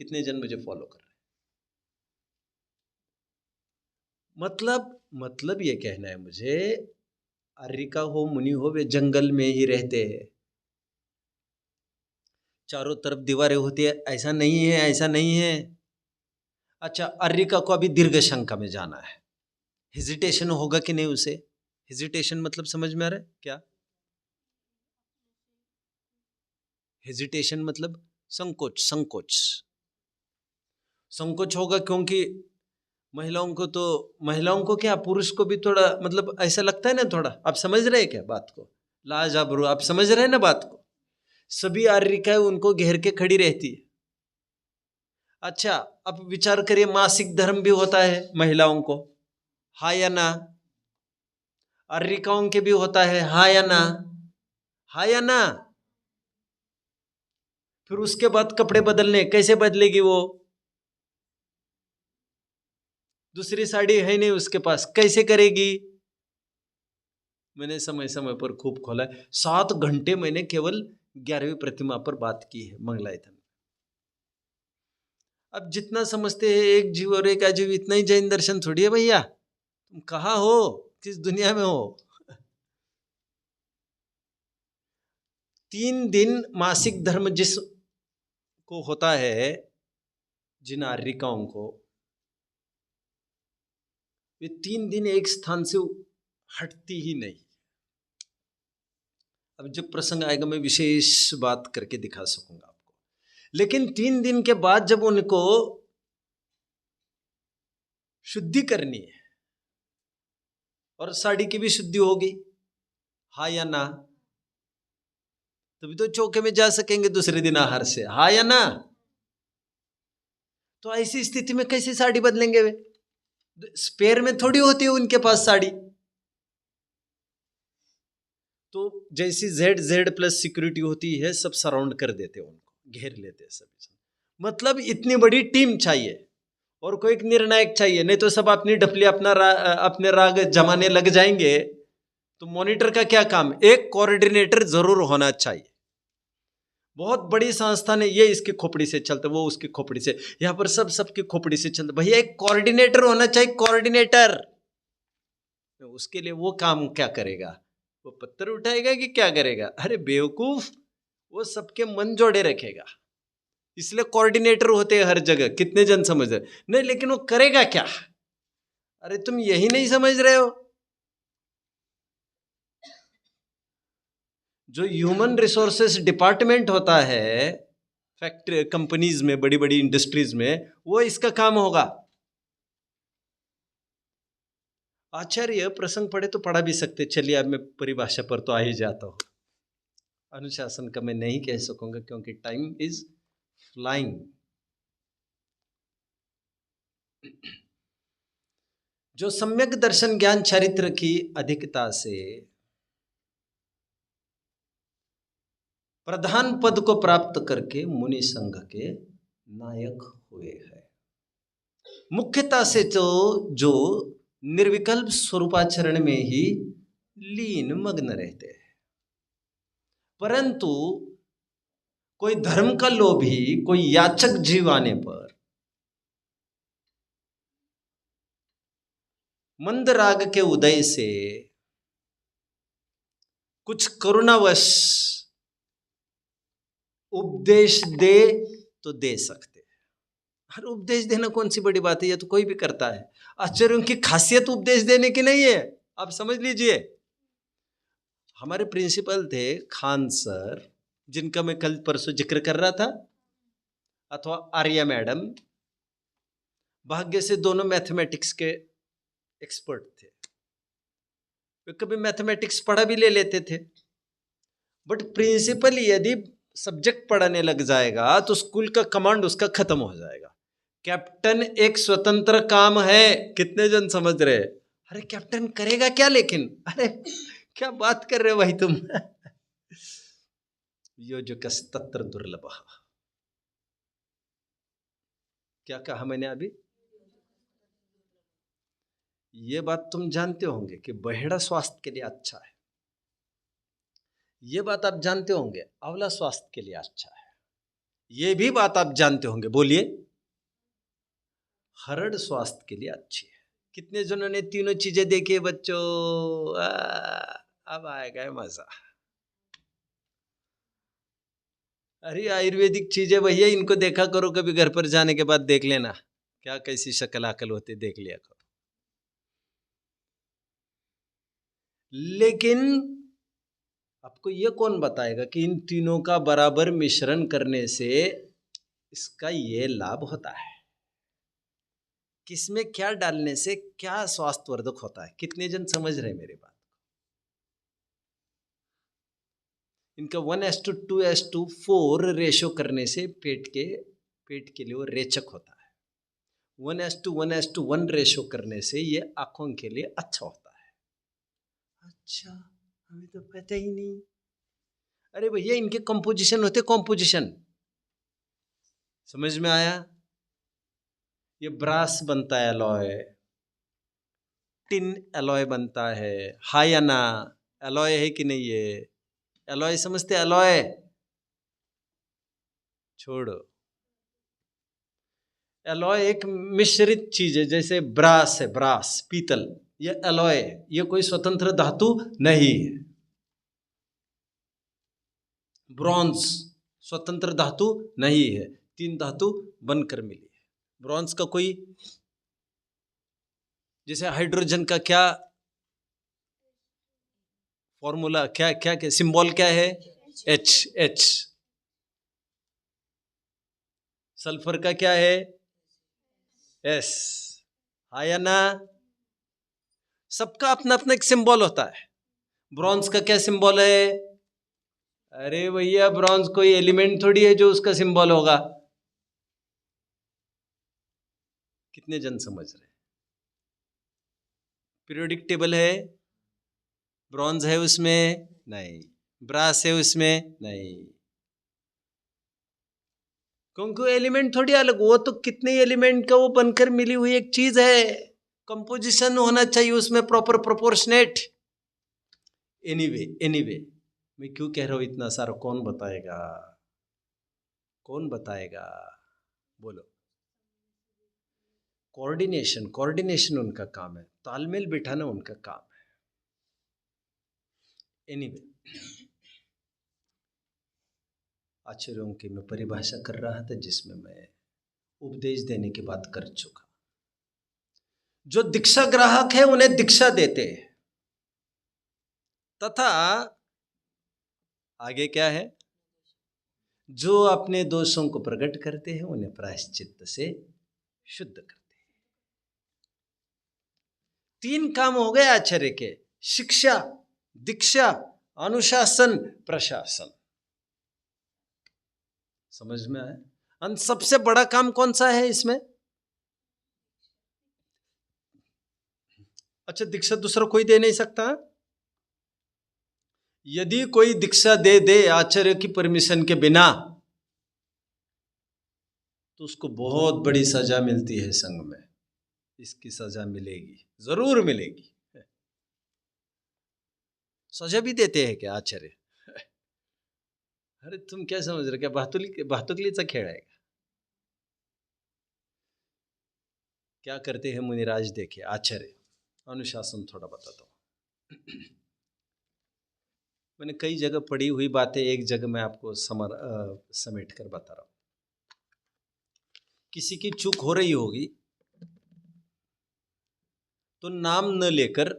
कितने जन मुझे फॉलो कर रहे हैं? मतलब ये कहना है मुझे, आर्यिका हो, मुनि हो, वे जंगल में ही रहते हैं, चारों तरफ दीवारें होती है, ऐसा नहीं है, ऐसा नहीं है। अच्छा, आर्यिका को अभी दीर्घ शंका में जाना है, हेजिटेशन होगा कि नहीं उसे? हेजिटेशन मतलब समझ में आ रहा है क्या? हेजिटेशन मतलब संकोच, संकोच होगा, क्योंकि महिलाओं को क्या, पुरुष को भी थोड़ा मतलब ऐसा लगता है ना थोड़ा। आप समझ रहे हैं क्या बात को? लाजाबरू, आप समझ रहे हैं ना बात को? सभी आर्यिकाएं उनको घेर के खड़ी रहती है। अच्छा, अब विचार करिए, मासिक धर्म भी होता है महिलाओं को, हाँ या ना? आर्यिकाओं के भी होता है, हाँ या ना? हाँ या ना? फिर उसके बाद कपड़े बदलने, कैसे बदलेगी वो? दूसरी साड़ी है नहीं उसके पास, कैसे करेगी? मैंने समय समय पर खूब खोला, 7 घंटे मैंने केवल 11वीं प्रतिमा पर बात की है मंगलायतन। अब जितना समझते हैं एक जीव और एक अजीव, इतना ही जैन दर्शन थोड़ी है भैया। तुम कहाँ हो, किस दुनिया में हो? 3 दिन मासिक धर्म जिस को होता है, जिन आर्यिकाओं को, वे 3 दिन एक स्थान से हटती ही नहीं। अब जब प्रसंग आएगा मैं विशेष बात करके दिखा सकूंगा आपको। लेकिन 3 दिन के बाद जब उनको शुद्धि करनी है, और साड़ी की भी शुद्धि होगी, हाँ या ना, तभी तो चौके में जा सकेंगे दूसरे दिन आहार से, हाँ या ना? तो ऐसी स्थिति में कैसे साड़ी बदलेंगे वे? स्पेयर में थोड़ी होती है उनके पास साड़ी। तो जैसी Z+ सिक्योरिटी होती है, सब सराउंड कर देते हैं उनको, घेर लेते हैं सभी। मतलब इतनी बड़ी टीम चाहिए और कोई एक निर्णायक चाहिए, नहीं तो सब अपनी डफली अपने राग जमाने लग जाएंगे। तो मॉनिटर का क्या काम? एक कोऑर्डिनेटर जरूर होना चाहिए। बहुत बड़ी संस्थान है, ये इसकी खोपड़ी से चलता, वो उसकी खोपड़ी से, यहाँ पर सब सबकी खोपड़ी से चलता। भैया एक कोऑर्डिनेटर होना चाहिए, कोऑर्डिनेटर। उसके लिए वो काम क्या करेगा? वो पत्थर उठाएगा कि क्या करेगा? अरे बेवकूफ, वो सबके मन जोड़े रखेगा। इसलिए कोऑर्डिनेटर होते हैं हर जगह। कितने जन समझ रहे? नहीं, लेकिन वो करेगा क्या? अरे तुम यही नहीं समझ रहे हो? जो ह्यूमन रिसोर्सेस डिपार्टमेंट होता है फैक्ट्री कंपनीज में, बड़ी बड़ी इंडस्ट्रीज में, वो इसका काम होगा। आचार्य प्रसंग पढ़े तो पढ़ा भी सकते, चलिए अब मैं परिभाषा पर तो आ ही जाता हूं। अनुशासन का मैं नहीं कह सकूंगा क्योंकि टाइम इज फ्लाइंग। जो सम्यक दर्शन ज्ञान चरित्र की अधिकता से प्रधान पद को प्राप्त करके मुनि संघ के नायक हुए हैं। मुख्यता से तो जो निर्विकल्प स्वरूपाचरण में ही लीन मग्न रहते हैं, परंतु कोई धर्म का लोभी, कोई याचक जीव आने पर मंद राग के उदय से कुछ करुणावश उपदेश दे तो दे सकते हैं। हर उपदेश देना कौन सी बड़ी बात है, ये तो कोई भी करता है। आचार्यों की खासियत उपदेश देने की नहीं है, आप समझ लीजिए। हमारे प्रिंसिपल थे खान सर, जिनका मैं कल परसों जिक्र कर रहा था, अथवा आर्या मैडम। भाग्य से दोनों मैथमेटिक्स के एक्सपर्ट थे। वे कभी मैथमेटिक्स पढ़ा भी ले लेते थे, बट प्रिंसिपल यदि सब्जेक्ट पढ़ाने लग जाएगा तो स्कूल का कमांड उसका खत्म हो जाएगा। कैप्टन एक स्वतंत्र काम है। कितने जन समझ रहे? अरे कैप्टन करेगा क्या? लेकिन अरे क्या बात कर रहे हो भाई तुम? योजकस्तत्र दुर्लभ। क्या कहा मैंने अभी? ये बात तुम जानते होंगे कि बहेड़ा स्वास्थ्य के लिए अच्छा है। ये बात आप जानते होंगे आंवला स्वास्थ्य के लिए अच्छा है। ये भी बात आप जानते होंगे, बोलिए, हरड़ स्वास्थ्य के लिए अच्छी है। कितने जनों ने तीनों चीजें देखी है बच्चों? अब आएगा मजा। अरे आयुर्वेदिक चीजें भैया, इनको देखा करो, कभी घर पर जाने के बाद देख लेना क्या कैसी शक्ल आकल होती, देख लिया करो। लेकिन आपको ये कौन बताएगा कि इन तीनों का बराबर मिश्रण करने से इसका ये लाभ होता है? किसमें क्या डालने से क्या स्वास्थ्यवर्धक होता है? कितने जन समझ रहे मेरी बात? इनका 1:2:4 रेशो करने से पेट के लिए वो रेचक होता है। 1:1:1 रेशो करने से ये आंखों के लिए अच्छा होता है। अच्छा, हमें तो पता ही नहीं। अरे भैया इनके कंपोजिशन होते, कंपोजिशन समझ में आया? ये ब्रास बनता है, अलॉय, टिन एलॉय बनता है, हाँ या ना? एलॉय है कि नहीं? ये एलॉय समझते? एलॉय छोड़ो। एलॉय एक मिश्रित चीज है, जैसे ब्रास है, ब्रास पीतल, ये एलॉय है, ये कोई स्वतंत्र धातु नहीं है। ब्रॉन्ज स्वतंत्र धातु नहीं है, तीन धातु बनकर मिली है। ब्रॉन्ज का कोई, जैसे हाइड्रोजन का क्या फॉर्मूला, क्या क्या क्या सिंबल क्या है? H, H. सल्फर का क्या है? एस, हाँ या ना? सबका अपना अपना एक सिंबल होता है। ब्रॉन्ज का क्या सिंबल है? अरे भैया, ब्रॉन्ज कोई एलिमेंट थोड़ी है जो उसका सिंबल होगा। कितने जन समझ रहे? पीरियोडिक टेबल है, ब्रॉन्ज है उसमें? नहीं। ब्रास है उसमें? नहीं। क्योंकि एलिमेंट थोड़ी अलग, वो तो कितने एलिमेंट का वो बनकर मिली हुई एक चीज है। कंपोजिशन होना चाहिए उसमें प्रॉपर प्रोपोर्शनेट। एनीवे मैं क्यों कह रहा हूं इतना सारा? कौन बताएगा? कौन बताएगा? बोलो। कोऑर्डिनेशन उनका काम है, तालमेल बिठाना उनका काम है। एनीवे, आचार्यों की मैं परिभाषा कर रहा था, जिसमें मैं उपदेश देने की बात कर चुका। जो दीक्षा ग्राहक है उन्हें दीक्षा देते हैं, तथा आगे क्या है? जो अपने दोषों को प्रकट करते हैं उन्हें प्रायश्चित्त से शुद्ध करते हैं। तीन काम हो गए आचार्य के: शिक्षा, दीक्षा, अनुशासन, प्रशासन। समझ में आया? और सबसे बड़ा काम कौन सा है इसमें? अच्छा, दीक्षा दूसरा कोई दे नहीं सकता? यदि कोई दीक्षा दे दे आचार्य की परमिशन के बिना, तो उसको बहुत बड़ी सजा मिलती है संघ में। इसकी सजा मिलेगी, जरूर मिलेगी। सजा भी देते हैं क्या आचार्य? अरे तुम क्या समझ रहे? क्या भातुकलीचा खेळ आहे का? क्या करते हैं मुनिराज? देखिए आचार्य, अनुशासन थोड़ा बताता हूँ। मैंने कई जगह पढ़ी हुई बातें एक जगह मैं आपको समेट कर बता रहा हूँ। किसी की चूक हो रही होगी तो नाम न लेकर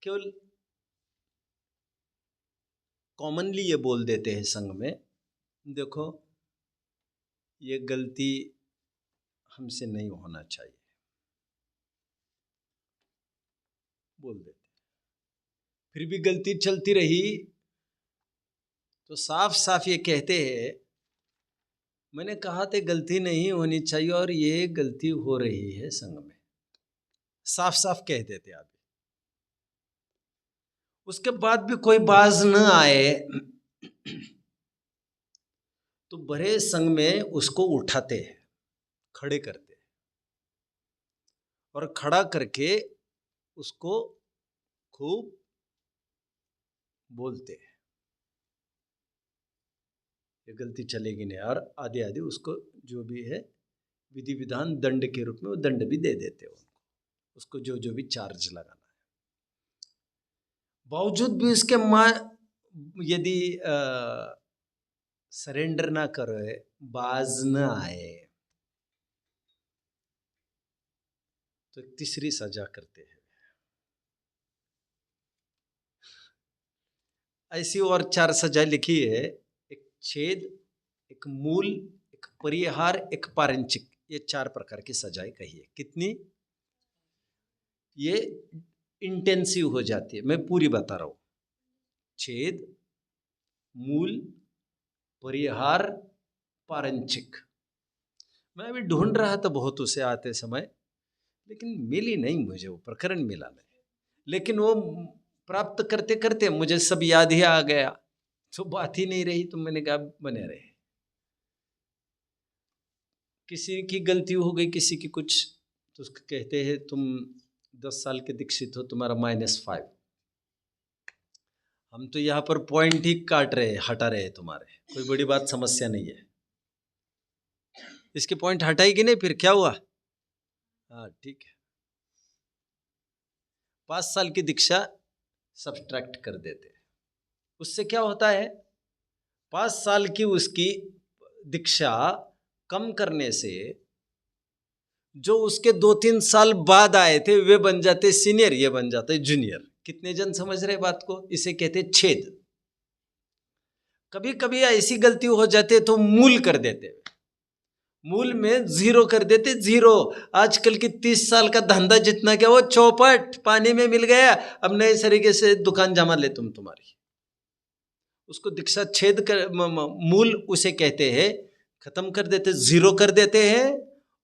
केवल कॉमनली ये बोल देते हैं संघ में, देखो ये गलती हमसे नहीं होना चाहिए, बोल देते। फिर भी गलती चलती रही तो साफ साफ ये कहते हैं, मैंने कहा था गलती नहीं होनी चाहिए और ये गलती हो रही है संघ में। साफ साफ कह देते आप। उसके बाद भी कोई बाज न आए तो बड़े संघ में उसको उठाते हैं, खड़े करते हैं और खड़ा करके उसको खूब बोलते हैं, ये गलती चलेगी नहीं, और आदि आदि उसको जो भी है विधि विधान दंड के रूप में वो दंड भी दे देते हैं उसको जो जो भी चार्ज लगाना है। बावजूद भी उसके यदि सरेंडर ना करे, बाज न आए, तो एक तीसरी सजा करते हैं। ऐसी और 4 सजा लिखी है: एक छेद, एक मूल, एक परिहार, एक पारंचिक। ये 4 प्रकार की सजाएं कही है। कितनी? ये इंटेंसिव हो जाती है, मैं पूरी बता रहा हूं। छेद, मूल, परिहार, पारंचिक। मैं अभी ढूंढ रहा था बहुत उसे आते समय, लेकिन मिली नहीं मुझे, वो प्रकरण मिला नहीं। लेकिन वो प्राप्त करते करते मुझे सब याद ही आ गया, तो बात ही नहीं रही, तो मैंने कहा बने रहे। किसी की गलती हो गई, किसी की कुछ, तो उसको कहते हैं तुम 10 साल के दीक्षित हो, तुम्हारा -5। हम तो यहाँ पर पॉइंट ही काट रहे, हटा रहे तुम्हारे, कोई बड़ी बात समस्या नहीं है। इसके पॉइंट हटाएगी नहीं, फिर क्या हुआ? हाँ ठीक है, 5 साल की दीक्षा सब्ट्रैक्ट कर देते, उससे क्या होता है? 5 साल की उसकी दीक्षा कम करने से जो उसके 2-3 साल बाद आए थे वे बन जाते सीनियर, ये बन जाते जूनियर। कितने जन समझ रहे बात को? इसे कहते छेद। कभी कभी ऐसी गलती हो जाती है तो मूल कर देते, मूल में 0 कर देते, 0। आजकल की 30 साल का धंधा जितना क्या वो चौपट पानी में मिल गया, अब नए तरीके से दुकान जमा ले तुम्हारी, उसको दीक्षा छेद कर, मूल उसे कहते हैं, खत्म कर देते, 0 कर देते हैं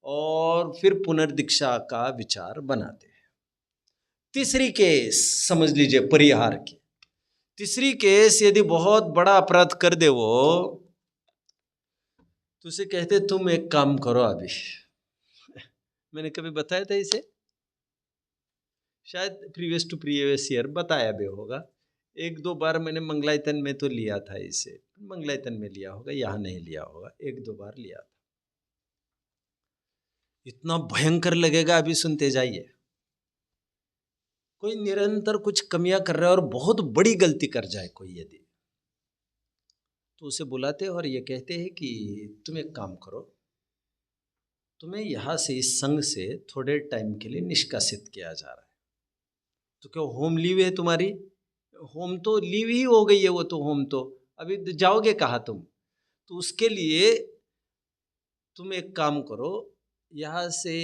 और फिर पुनर्दीक्षा का विचार बनाते हैं। तीसरी केस समझ लीजिए परिहार की। तीसरी केस, यदि बहुत बड़ा अपराध कर दे वो, तो उसे कहते तुम एक काम करो अभी। मैंने कभी बताया था इसे, शायद प्रीवियस टू प्रीवियस ईयर बताया भी होगा। 1-2 बार मैंने मंगलायतन में तो लिया था इसे, मंगलायतन में लिया होगा, यहाँ नहीं लिया होगा, 1-2 बार लिया था। इतना भयंकर लगेगा, अभी सुनते जाइए। कोई निरंतर कुछ कमियां कर रहा है और बहुत बड़ी गलती कर जाए कोई यदि, तो उसे बुलाते और ये कहते हैं कि तुम एक काम करो, तुम्हें यहाँ से इस संघ से थोड़े टाइम के लिए निष्कासित किया जा रहा है। तो क्या होम लीव है तुम्हारी? होम तो लीव ही हो गई है वो तो, होम तो अभी जाओगे कहाँ तुम? तो उसके लिए तुम एक काम करो, यहाँ से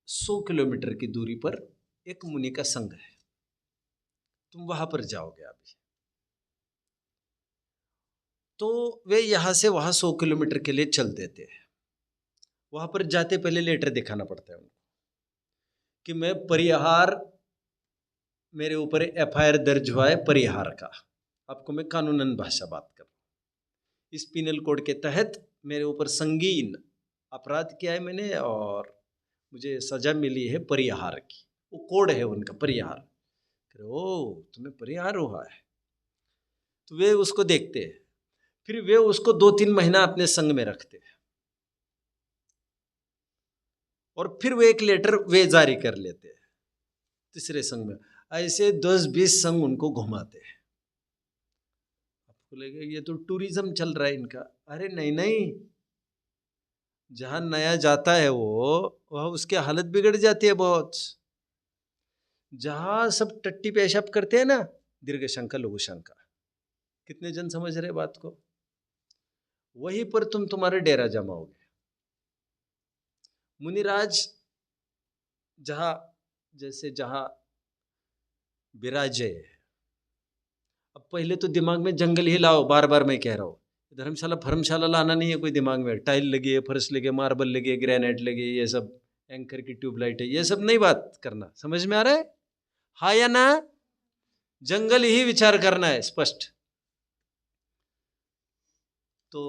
100 किलोमीटर की दूरी पर एक मुनि का संघ है, तुम वहां पर जाओगे अभी। तो वे यहाँ से वहां 100 किलोमीटर के लिए चल देते हैं। वहां पर जाते पहले लेटर दिखाना पड़ता है उनको कि मैं परिहार, मेरे ऊपर FIR दर्ज हुआ है परिहार का। आपको मैं कानूनन भाषा बात कर रहा हूँ। इस पिनल कोड के तहत मेरे ऊपर संगीन अपराध किया है मैंने और मुझे सजा मिली है परिहार की। वो कोड है उनका, परिहार। ओ तुम्हें परिहार हुआ है, तो वे उसको देखते हैं, फिर वे उसको 2-3 महीना अपने संघ में रखते हैं और फिर वे एक लेटर वे जारी कर लेते हैं तीसरे संघ में। ऐसे 10-20 संघ उनको घुमाते हैं। आपको लगेगा ये तो टूरिज्म चल रहा है इनका। अरे नहीं नहीं, जहां नया जाता है वो वह उसकी हालत बिगड़ जाती है बहुत। जहां सब टट्टी पेशाब करते हैं ना, दीर्घ शंका लघु शंका, कितने जन समझ रहे बात को? वहीं पर तुम तुम्हारे डेरा जमाओगे। मुनिराज जहां जैसे जहां विराजे, अब पहले तो दिमाग में जंगल ही लाओ, बार बार मैं कह रहा हूं, धर्मशाला फर्मशाला लाना नहीं है कोई दिमाग में। टाइल लगी है, फर्श लगे, मार्बल लगे, ग्रेनाइट लगे, ये सब एंकर की ट्यूबलाइट है, ये सब नहीं बात करना। समझ में आ रहा है हाँ या ना? जंगल ही विचार करना है स्पष्ट। तो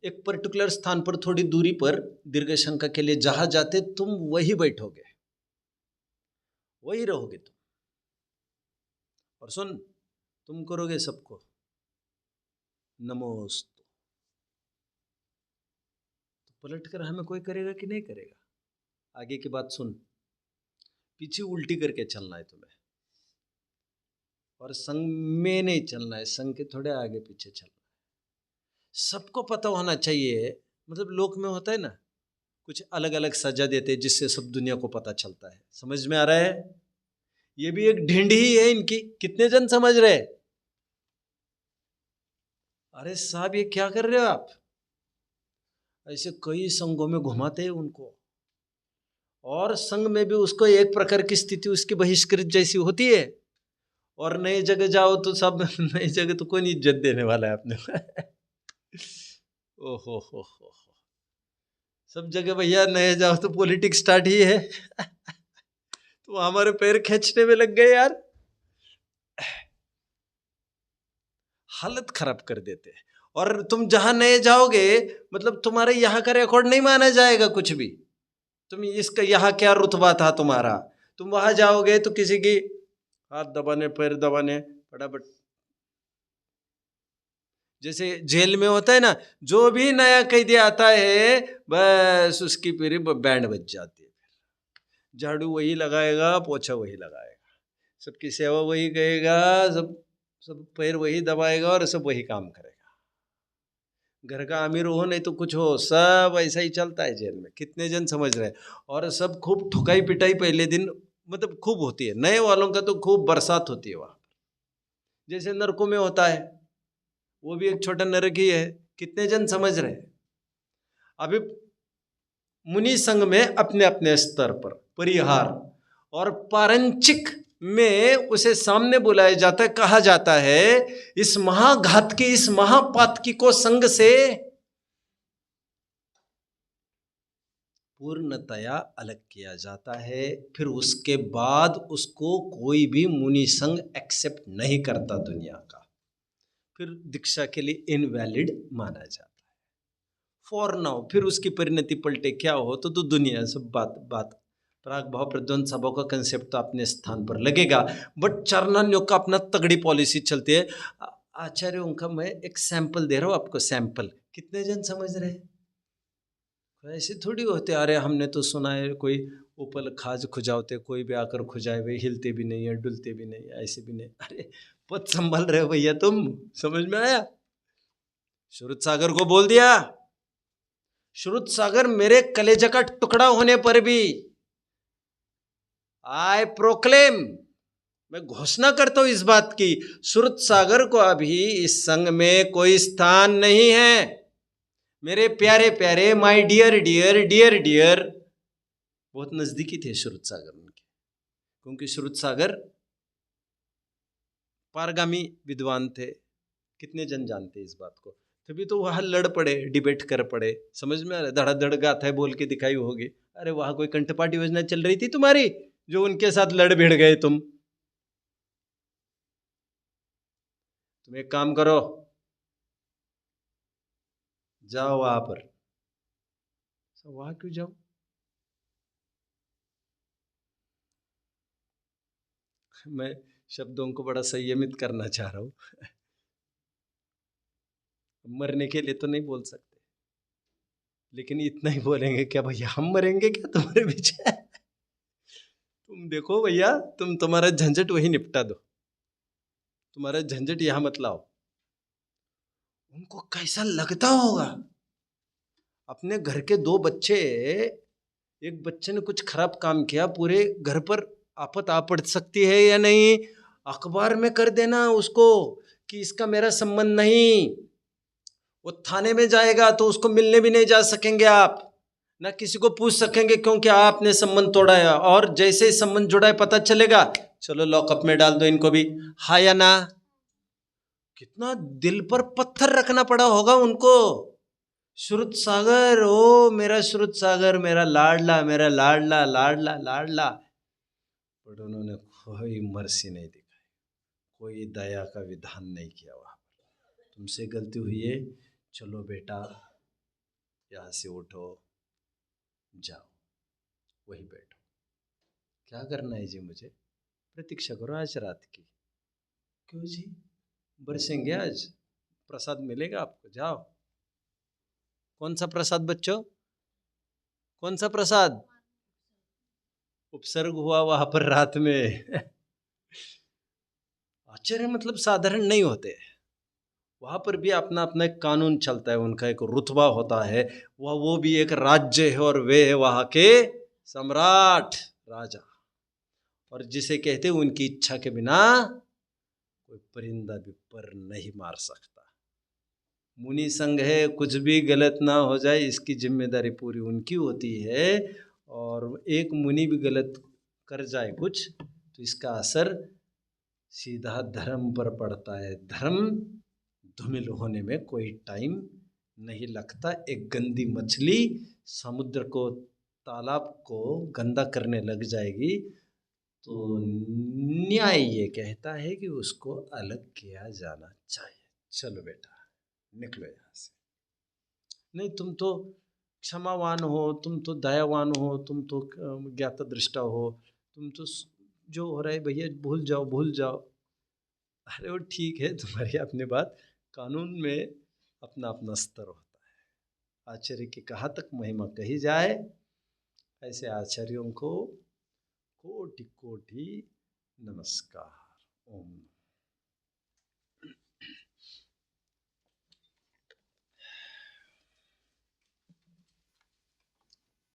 एक पर्टिकुलर स्थान पर थोड़ी दूरी पर दीर्घ शंका के लिए जहां जाते तुम वही बैठोगे, वही रहोगे तुम। और सुन, तुम करोगे सबको नमोस्तु, तो पलट कर हमें कोई करेगा कि नहीं करेगा? आगे की बात सुन, पीछे उल्टी करके चलना है तुम्हें, और संग में नहीं चलना है, संग के थोड़े आगे पीछे चलना है। सबको पता होना चाहिए, मतलब लोक में होता है ना, कुछ अलग अलग सजा देते हैं जिससे सब दुनिया को पता चलता है। समझ में आ रहा है? ये भी एक ढिंड ही है इनकी। कितने जन समझ रहे? अरे साहब ये क्या कर रहे हो आप? ऐसे कई संघों में घुमाते हैं उनको, और संघ में भी उसको एक प्रकार की स्थिति उसकी बहिष्कृत जैसी होती है, और नई जगह जाओ तो सब नई जगह तो कौन इज्जत देने वाला है अपने ओहो हो, सब जगह भैया नए जाओ तो पॉलिटिक्स स्टार्ट ही है तो हमारे पैर खींचने में लग गए यार, हालत खराब कर देते हैं। और तुम जहां नए जाओगे मतलब तुम्हारे यहाँ का रिकॉर्ड नहीं माना जाएगा कुछ भी। तुम इसका यहाँ क्या रुतबा था तुम्हारा? तुम वहां जाओगे तो किसी की हाथ दबाने, पैर दबाने, फटाफट। जैसे जेल में होता है ना, जो भी नया कैदी आता है बस उसकी पूरी बैंड बज जाती है। झाड़ू वही लगाएगा, पोछा वही लगाएगा, सबकी सेवा वही करेगा, सब सब पैर वही दबाएगा और सब वही काम करेगा। घर का अमीर हो नहीं तो कुछ हो, सब ऐसा ही चलता है जेल में। कितने जन समझ रहे हैं? और सब खूब ठुकाई पिटाई पहले दिन मतलब खूब होती है। नए वालों का तो खूब बरसात होती है वहाँ, जैसे नरकों में होता है, वो भी एक छोटा नरक ही है। कितने जन समझ रहे हैं? अभी मुनि संघ में अपने अपने स्तर पर परिहार और पारंचिक में उसे सामने बुलाया जाता है, कहा जाता है इस महाघात की, इस महापातकी को संग से पूर्णतया अलग किया जाता है। फिर उसके बाद उसको कोई भी मुनि संघ एक्सेप्ट नहीं करता दुनिया का, फिर दीक्षा के लिए इनवैलिड माना जाता है फॉर नाउ। फिर उसकी परिणति पलटे क्या हो तो दुनिया सब बात प्राग भाव प्रद्वंद सभा का कंसेप्ट तो अपने स्थान पर लगेगा, बट चारणान्यों का अपना तगड़ी पॉलिसी चलती है। आचार्यों का मैं एक सैंपल दे रहा हूँ आपको, सैंपल। कितने जन समझ रहे हैं? ऐसे थोड़ी होते, अरे हमने तो सुना है कोई ऊपर खाज खुजावते, कोई भी आकर खुजाए हुए हिलते भी नहीं है, डुलते भी नहीं, ऐसे भी नहीं। अरे पद संभाल रहे हो भैया तुम, समझ में आया? श्रुत सागर को बोल दिया, श्रुत सागर मेरे कलेजे का टुकड़ा होने पर भी आई प्रोक्लेम, मैं घोषणा करता हूं इस बात की, श्रुत सागर को अभी इस संघ में कोई स्थान नहीं है। मेरे प्यारे प्यारे, my dear dear dear dear, बहुत नजदीकी थे श्रुत सागर उनके, क्योंकि श्रुत सागर पारगामी विद्वान थे। कितने जन जानते इस बात को? तभी तो वहां लड़ पड़े, डिबेट कर पड़े। समझ में आ रहा है? धड़ाधड़ गाथा है बोल के दिखाई होगी। अरे वहां कोई कंठपाठ योजना चल रही थी तुम्हारी, जो उनके साथ लड़ भिड़ गए तुम एक काम करो, जाओ वहां पर। वहां क्यों जाओ? मैं शब्दों को बड़ा संयमित करना चाह रहा हूं। मरने के लिए तो नहीं बोल सकते, लेकिन इतना ही बोलेंगे क्या भैया हम मरेंगे क्या तुम्हारे पीछे? तुम देखो भैया, तुम्हारा झंझट वही निपटा दो, तुम्हारा झंझट यहां मत लाओ। उनको कैसा लगता होगा? अपने घर के दो बच्चे, एक बच्चे ने कुछ खराब काम किया, पूरे घर पर आफत आ पड़ सकती है या नहीं? अखबार में कर देना उसको कि इसका मेरा संबंध नहीं। वो थाने में जाएगा तो उसको मिलने भी नहीं जा सकेंगे आप, ना किसी को पूछ सकेंगे, क्योंकि आपने संबंध तोड़ा है। और जैसे ही संबंध जुड़ा है पता चलेगा, चलो लॉकअप में डाल दो इनको भी, हाँ या ना? कितना दिल पर पत्थर रखना पड़ा होगा उनको। श्रुत सागर, ओ मेरा श्रुत सागर, मेरा लाडला, मेरा लाडला लाडला लाडला। पर उन्होंने कोई मर्सी नहीं दिखाई, कोई दया का विधान नहीं किया। वहां तुमसे गलती हुई है, चलो बेटा यहाँ से उठो, जाओ वही बैठो। क्या करना है जी? मुझे प्रतीक्षा करो आज रात की। क्यों जी? बरसेंगे आज, प्रसाद मिलेगा आपको, जाओ। कौन सा प्रसाद बच्चों? कौन सा प्रसाद? उपसर्ग हुआ वहां पर रात में। आश्चर्य मतलब साधारण नहीं होते, वहां पर भी अपना अपना एक कानून चलता है, उनका एक रुतबा होता है। वो भी एक राज्य है और वे है वहां के सम्राट, राजा। और जिसे कहते हैं उनकी इच्छा के बिना कोई परिंदा भी पर नहीं मार सकता। मुनि संघ है, कुछ भी गलत ना हो जाए इसकी जिम्मेदारी पूरी उनकी होती है। और एक मुनि भी गलत कर जाए कुछ तो इसका असर सीधा धर्म पर पड़ता है। धर्म धूमिल होने में कोई टाइम नहीं लगता। एक गंदी मछली समुद्र को, तालाब को गंदा करने लग जाएगी तो न्याय ये कहता है कि उसको अलग किया जाना चाहिए। चलो बेटा निकलो यहाँ से, नहीं तुम तो क्षमावान हो, तुम तो दयावान हो, तुम तो ज्ञाता दृष्टा हो, तुम तो जो हो रहा है भैया भूल जाओ भूल जाओ। अरे वो ठीक है, तुम्हारी अपनी बात, कानून में अपना अपना स्तर होता है। आचार्य की कहाँ तक महिमा कही जाए, ऐसे आचार्यों को कोटि कोटि नमस्कार। ओम।